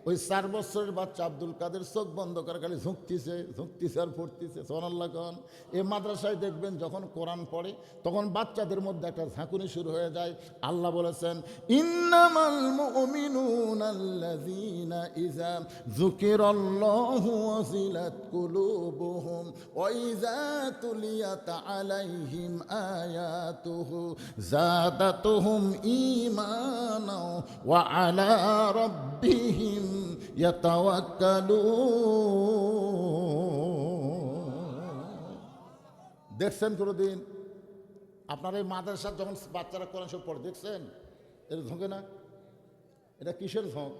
ওই 4 বছরের বাচ্চা আব্দুল কাদের চোখ বন্ধ করে খালি ঝুঁকতিছে আর পড়তিছে। সুবহানাল্লাহ কন। এই মাদ্রাসায় দেখবেন যখন কোরআন পড়ে তখন বাচ্চাদের মধ্যে একটা ঝাঁকুনি শুরু হয়ে যায়। আল্লাহ বলেছেন, ইন্নামাল মুমিনুনা আল্লাযীনা ইযা যুকিরাল্লাহু ওয়াজিলাত কুলুবুহুম ওয়া ইযা তুলিয়াত আলাইহিম আয়াতুহু যাদাতুহুম ঈমানা ওয়া আলা রাব্বিহিম ইয়াতাওয়াক্কালুন। দেখছেন কোনোদিন আপনার এই মাদ্রাসার যখন বাচ্চারা কোরআন শরীফ পড়ে দেখছেন? এর ঝোঁকে না? এটা কিসের ঝোঁক?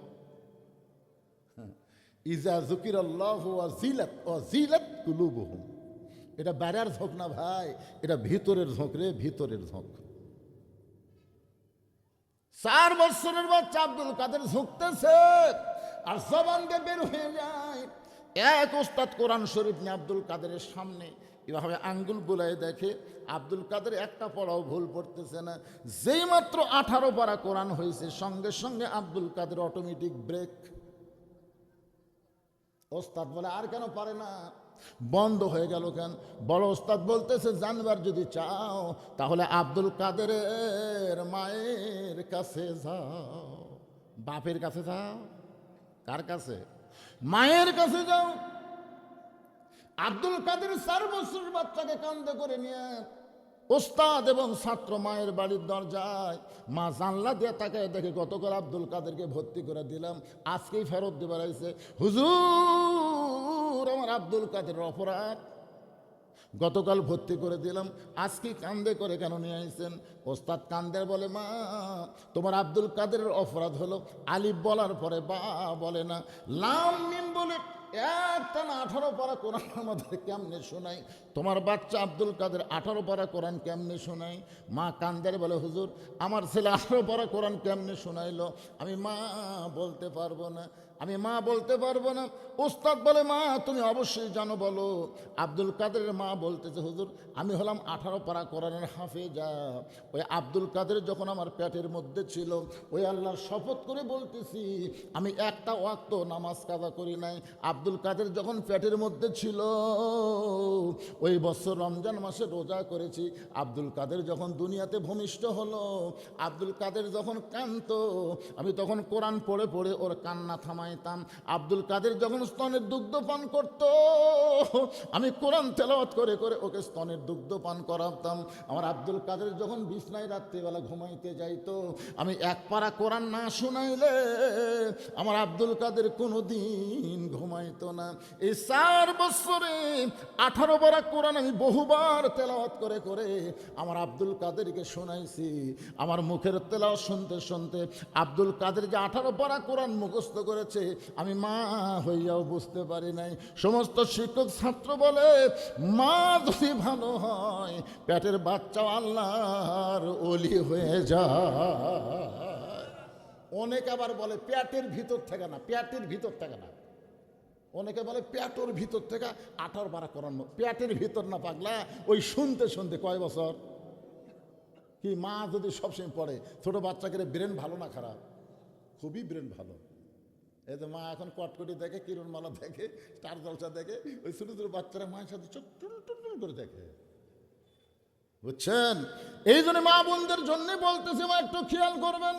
ইজা যুকিরাল্লাহু ওয়াজিলাত কুলুবুহুম। এটা বাইরের ঝোঁক না ভাই, এটা ভিতরের ঝোঁক রে, ভিতরের ঝোঁক। 4 বছরের বাচ্চা আব্দুল কাদের ঝুঁকতেছে আর জবানকে বের হয়ে যায়। এক ওস্তাদ কোরআন শরীফ নিয়ে আব্দুল কাদেরের সামনে এভাবে আঙ্গুল বুলায় দেখে আব্দুল কাদের একটা পড়াও ভুল পড়তেছে না। যেই মাত্র 18 পারা কোরআন হয়েছে সঙ্গে সঙ্গে আব্দুল কাদের অটোমেটিক ব্রেক। ওস্তাদ বলে আর কেন পারে না? বন্ধ হয়ে গেল কেন? বড় ওস্তাদ বলতেছে জানবার যদি চাও তাহলে আব্দুল কাদেরের মায়ের কাছে যাও। বাপের কাছে যাও? কার কাছে? মায়ের কাছে যাও। আব্দুল কাদের 4 বছরের বাচ্চাকে কাঁধে করে নিয়ে ওস্তাদ এবং ছাত্র মায়ের বাড়ির দরজায়। মা জানলা দিয়ে তাকায় দেখে গতকাল আব্দুল কাদেরকে ভর্তি করে দিলাম, আজকেই ফেরত দিয়ে বেড়াইছে। হুজুর আমার আব্দুল কাদের অপরাধ, গতকাল ভর্তি করে দিলাম, আজকে কান্দে করে কেন নিয়ে আইছেন? ওস্তাদ কান্দে বলে মা তোমার আব্দুল কাদেরের অপরাধ হলো আলিফ বলার পরে বা বলে না, লাম মিম বলে একটানা 18 পারা কোরআন আমাদের কেমনে শোনাই? তোমার বাচ্চা আব্দুল কাদের 18 পারা কোরআন কেমনে শোনাই? মা কান্দের বলে হুজুর আমার ছেলে 18 পারা কোরআন কেমনে শোনাইলো? আমি মা বলতে পারবো না, আমি মা বলতে পারবো না। ওস্তাদ বলে মা তুমি অবশ্যই জানো, বলো। আব্দুল কাদেরের মা বলতেছে হুজুর আমি হলাম 18 পারা কোরআনের হাফেজা। ওই আব্দুল কাদের যখন আমার পেটের মধ্যে ছিল ওই আল্লাহর শপথ করে বলতেছি আমি একটা ওয়াক্ত নামাজ কাজা করি নাই। আব্দুল কাদের যখন পেটের মধ্যে ছিল ওই বছর রমজান মাসে রোজা করেছি। আব্দুল কাদের যখন দুনিয়াতে ভূমিষ্ঠ হলো, আব্দুল কাদের যখন কাঁদতো আমি তখন কোরআন পড়ে পড়ে ওর কান্না থামাইতাম। আব্দুল কাদের যখন স্তনের দুগ্ধ পান করত আমি কোরআন তেলাওয়াত করে করে ওকে স্তনের দুগ্ধ পান করাতাম। আমার আব্দুল কাদের যখন বিছনায় রাত্রিবেলা ঘুমাইতে যাইতো আমি 1 পারা কোরআন না শোনাইলে আমার আব্দুল কাদের কোনোদিন ঘুমাইতো না। এই 4 বছরে 18 পারা কোরআন আমি বহুবার তেলাওয়াত করে করে আমার আব্দুল কাদেরকে শোনাইছি। আমার মুখের তেলাওয়াত শুনতে শুনতে আব্দুল কাদের যে 18 পারা কোরআন মুখস্থ করেছে আমি মা হইয়াও বুঝতে পারি নাই। সমস্ত শিক্ষক ছাত্র বলে মা যদি ভালো হয় পেটের বাচ্চাও আল্লাহর ওলি হয়ে যায়। অনেকে আবার বলে পেটের ভিতর থেকে না, পেটের ভিতর থেকে না। অনেকে বলে পেটের ভিতর থেকে 18 পারা কোরআন। পেটের ভিতর না পাগলা, ওই শুনতে শুনতে কয় বছর কি মা যদি সবসময় পড়ে। ছোট বাচ্চাকে ব্রেন ভালো না খারাপ? খুবই ব্রেন ভালো। এই যে মা এখন কটকটি দেখে, কিরণমালা দেখে, স্টার জলসা দেখে, ওই ছোট ছোট বাচ্চারা মায়ের সাথে চোখ টুল টুল করে দেখে, বুঝছেন? এই জন্য মা বোনদের জন্য বলতেছে মা একটু খেয়াল করবেন।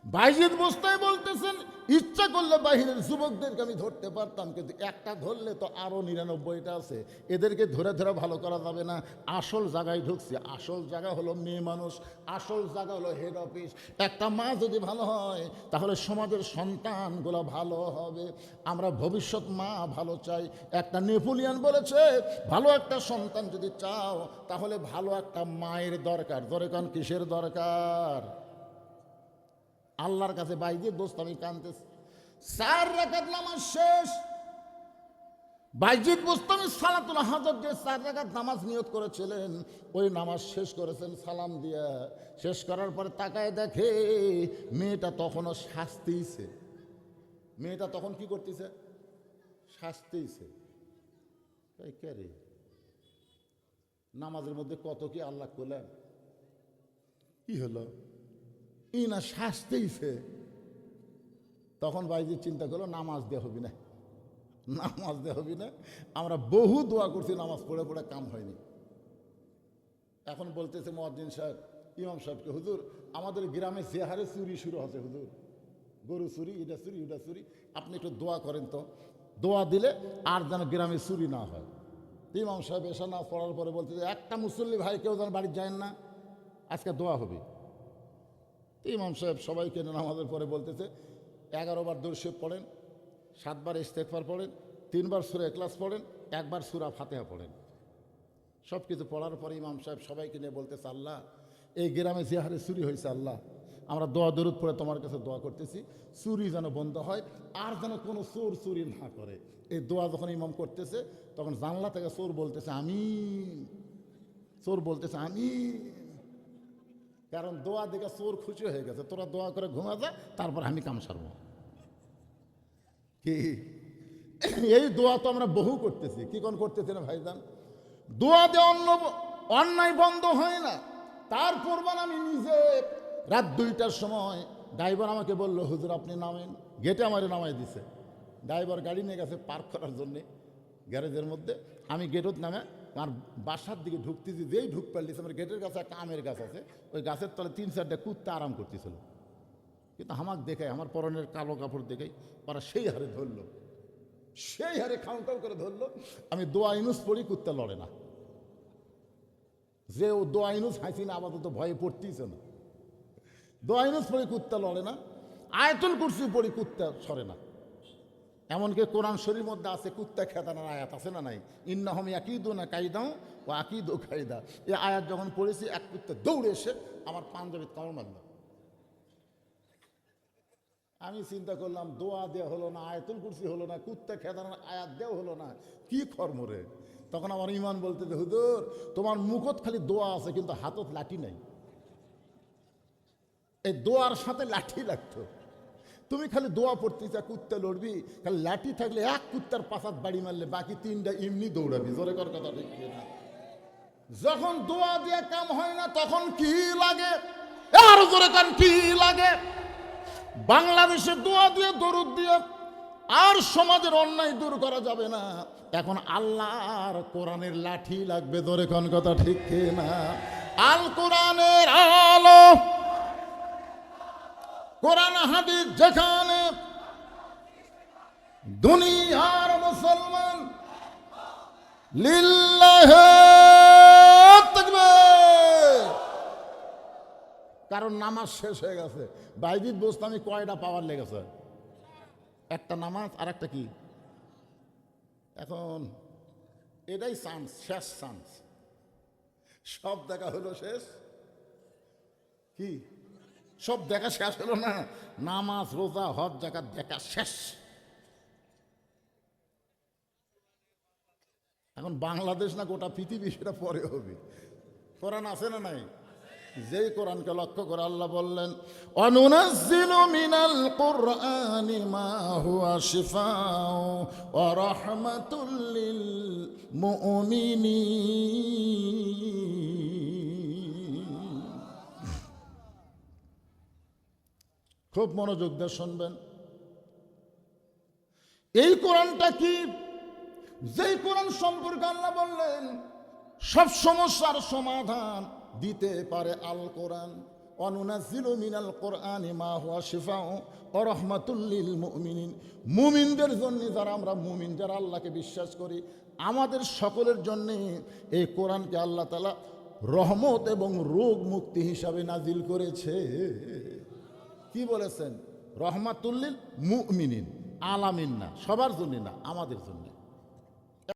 বাইজিদ বুস্তাই বলতেছেন ইচ্ছা করলে বাহিরের যুবকদেরকে আমি ধরতে পারতাম, কিন্তু একটা ধরলে তো আরো 99টা আছে, এদেরকে ধরে ধরে ভালো করা যাবে না। আসল জায়গায় ঢুকছে। আসল জায়গা হলো মেয়ে মানুষ, আসল জায়গা হলো হেড অফিস। একটা মা যদি ভালো হয় তাহলে সমাজের সন্তানগুলো ভালো হবে। আমরা ভবিষ্যৎ মা ভালো চাই। একটা নেপোলিয়ান বলেছে ভালো একটা সন্তান যদি চাও তাহলে ভালো একটা মায়ের দরকার। দরকার কিসের দরকার? আল্লাহর কাছে বাইজিদ দোস্ত আমি কাঁদতেছি। 4 রাকাত নামাজ শেষ। বাইজিদ বোস্তামি সালাতুল হাজত যে 4 রাকাত নামাজ নিয়ত করেছিলেন ওই নামাজ শেষ করেছেন সালাম দিয়া। শেষ করার পরে তাকায় দেখে মেয়েটা তখনও শাস্তিছে। মেয়েটা তখন কি করতেছে? শাস্তেইছে। কে রে, নামাজের মধ্যে কত কি আল্লাহ করলেন, কি হলো, ই না শাস্তেইছে। তখন ভাইজি চিন্তা করলো নামাজ দেওয়া হবি না, নামাজ দেওয়া হবি না। আমরা বহু দোয়া করছি, নামাজ পড়ে পড়ে কাম হয়নি। এখন বলতেছে মুয়াজ্জিন সাহেব, ইমাম সাহেবকে, হুজুর আমাদের গ্রামে যে হারে চুরি শুরু হচ্ছে, হুজুর গরু চুরি, এটা চুরি ওটা চুরি, আপনি একটু দোয়া করেন তো, দোয়া দিলে আর যেন গ্রামে চুরি না হয়। ইমাম সাহেব এসা নামাজ পড়ার পরে বলতেছে, একটা মুসল্লি ভাই কেউ যেন বাড়ি যায় না, আজকে দোয়া হবে। ইমাম সাহেব সবাইকে নামাজের পরে বলতেছে, 11 বার দরুদ শরীফ পড়েন, 7 বার ইস্তেগফার পড়েন, 3 বার সূরা ইখলাস পড়েন, 1 বার সূরা ফাতিহা পড়েন। সব কিছু পড়ার পরে ইমাম সাহেব সবাইকে নিয়ে বলতেছে, আল্লাহ এই গ্রামে যে হারে চুরি হয়েছে, আল্লাহ আমরা দোয়া দরুদ পড়ে তোমার কাছে দোয়া করতেছি, চুরি যেন বন্ধ হয়, আর যেন কোনো চোর চুরি না করে। এই দোয়া যখন ইমাম করতেছে, তখন জানলা থেকে চোর বলতেছে আমিন, চোর বলতেছে আমিন। কারণ দোয়া দেখে চোর খুশি হয়ে গেছে, তোরা দোয়া করে ঘুমা যা, তারপর আমি কাম সারব। কি এই দোয়া তো আমরা বহু করতেছি, কি কোন করতেছি না ভাইজান? দোয়া দিয়ে অন্যায় বন্ধ হয় না। তারপর আমি নিজে রাত 2টার সময় ড্রাইভার আমাকে বলল, হুজুর আপনি নামেন। গেটে আমারে নামাই দিছে, ড্রাইভার গাড়ি নিয়ে গেছে পার্ক করার জন্যে গ্যারেজের মধ্যে। আমি গেটত নামে আমার বাসার দিকে ঢুকতেছি, যেই ঢুক পারলিস, আমার গেটের কাছে একটা আমের গাছ আছে, ওই গাছের তলে 3-4টা কুত্তা আরাম করতেছিল। কিন্তু আমাকে দেখে, আমার পরনের কালো কাপড় দেখেই ওরা সেই হারে ধরলো, সেই হারে খাও খাও করে ধরলো। আমি দোয়া ইনুস পড়ি, কুত্তা লড়ে না। যে ও দোয়া ইনুস হাসিনা আপাতত ভয়ে পড়তেইছে না, দোয়া ইনুস পড়ি কুত্তা লড়ে না, আয়াতুল কুরসি পড়ি কুত্তা সরে না। এমনকি কোরআন শরীফের মধ্যে আছে কুত্তা খেদানোর আয়াত, আছে না নাই? ইন্নাহুম ইয়াকিদুনা কাইদাও ওয়া আকিদু কাইদা। এই আয়াত যখন পড়েছি, এক কুত্তা দৌড়ে এসে আমার পাঞ্জাবির কামড় মারল। আমি চিন্তা করলাম, দোয়া দেওয়া হলো না, আয়াতুল কুরসি হলো না, কুত্তা খেদানোর আয়াত দেওয়া হলো না, কি কর্মরে। তখন আমার ইমান বলতে, হুজুর তোমার মুখত খালি দোয়া আছে, কিন্তু হাতত লাঠি নাই। এই দোয়ার সাথে লাঠি লাগতো। তুমি খালি দোয়া পড়তে চা, কুত্তা লড়বি, খালি লাঠি থাকলে এক কুত্তার পাশাত বাড়ি মারলে বাকি 3টা এমনি দৌড়াবি। জোরে কর কথা ঠিক না? যখন দোয়া দিয়ে কাম হয় না, তখন কি লাগে? আর জোরে কর, কি লাগে? বাংলাদেশে দোয়া দিয়ে দরুদ দিয়ে আর সমাজের অন্যায় দূর করা যাবে না। এখন আল্লাহর কোরআনের লাঠি লাগবে। জোরে কোন কথা ঠিক না? আল কোরআনের আলো, কোরআন হাদিস যেখানে, দুনিয়ার মুসলমান লিল্লাহি তাকবীর। কারণ নামাজ শেষ হয়ে গেছে। বাইজিদ বোস্তামি কয়টা পাওয়ার লেগেছে? একটা নামাজ আর একটা কি? এখন এটাই চান্স, শেষ চান্স। সব দেখা হলো শেষ, কি সব দেখা শেষ হলো না? নামাজ রোজা হজ জাকাত দেখা শেষ। এখন বাংলাদেশ না গোটা পৃথিবী, সেটা পরে হবে। কোরআন আছে না নাই? যেই কোরআনকে লক্ষ্য করে আল্লাহ বললেন, অনুনাজ্জিলু মিনাল কুরআনি মা হুয়া শিফাউ ওয়া রাহমাতুল লিল মুমিনিন। খুব মনোযোগ দিয়ে শুনবেন। এই কোরআনটা কি? যেই কোরআন সম্পর্কে আল্লাহ বললেন সব সমস্যার সমাধান দিতে পারে আল কোরআন। অনুনাজ্জিলু মিনাল কুরআনি মা হুয়া শিফাউ ওয়া রাহমাতুল লিল মুমিনিন। মুমিনদের জন্য, যারা আমরা মুমিন, যারা আল্লাহকে বিশ্বাস করি, আমাদের সকলের জন্য এই কোরআনকে আল্লাহ তাআলা রহমত এবং রোগ মুক্তি হিসাবে নাজিল করেছে। কি বলেছেন? রহমাতুল লিল মুমিনিন, আলামিন না, সবার জন্য না, আমাদের জন্য।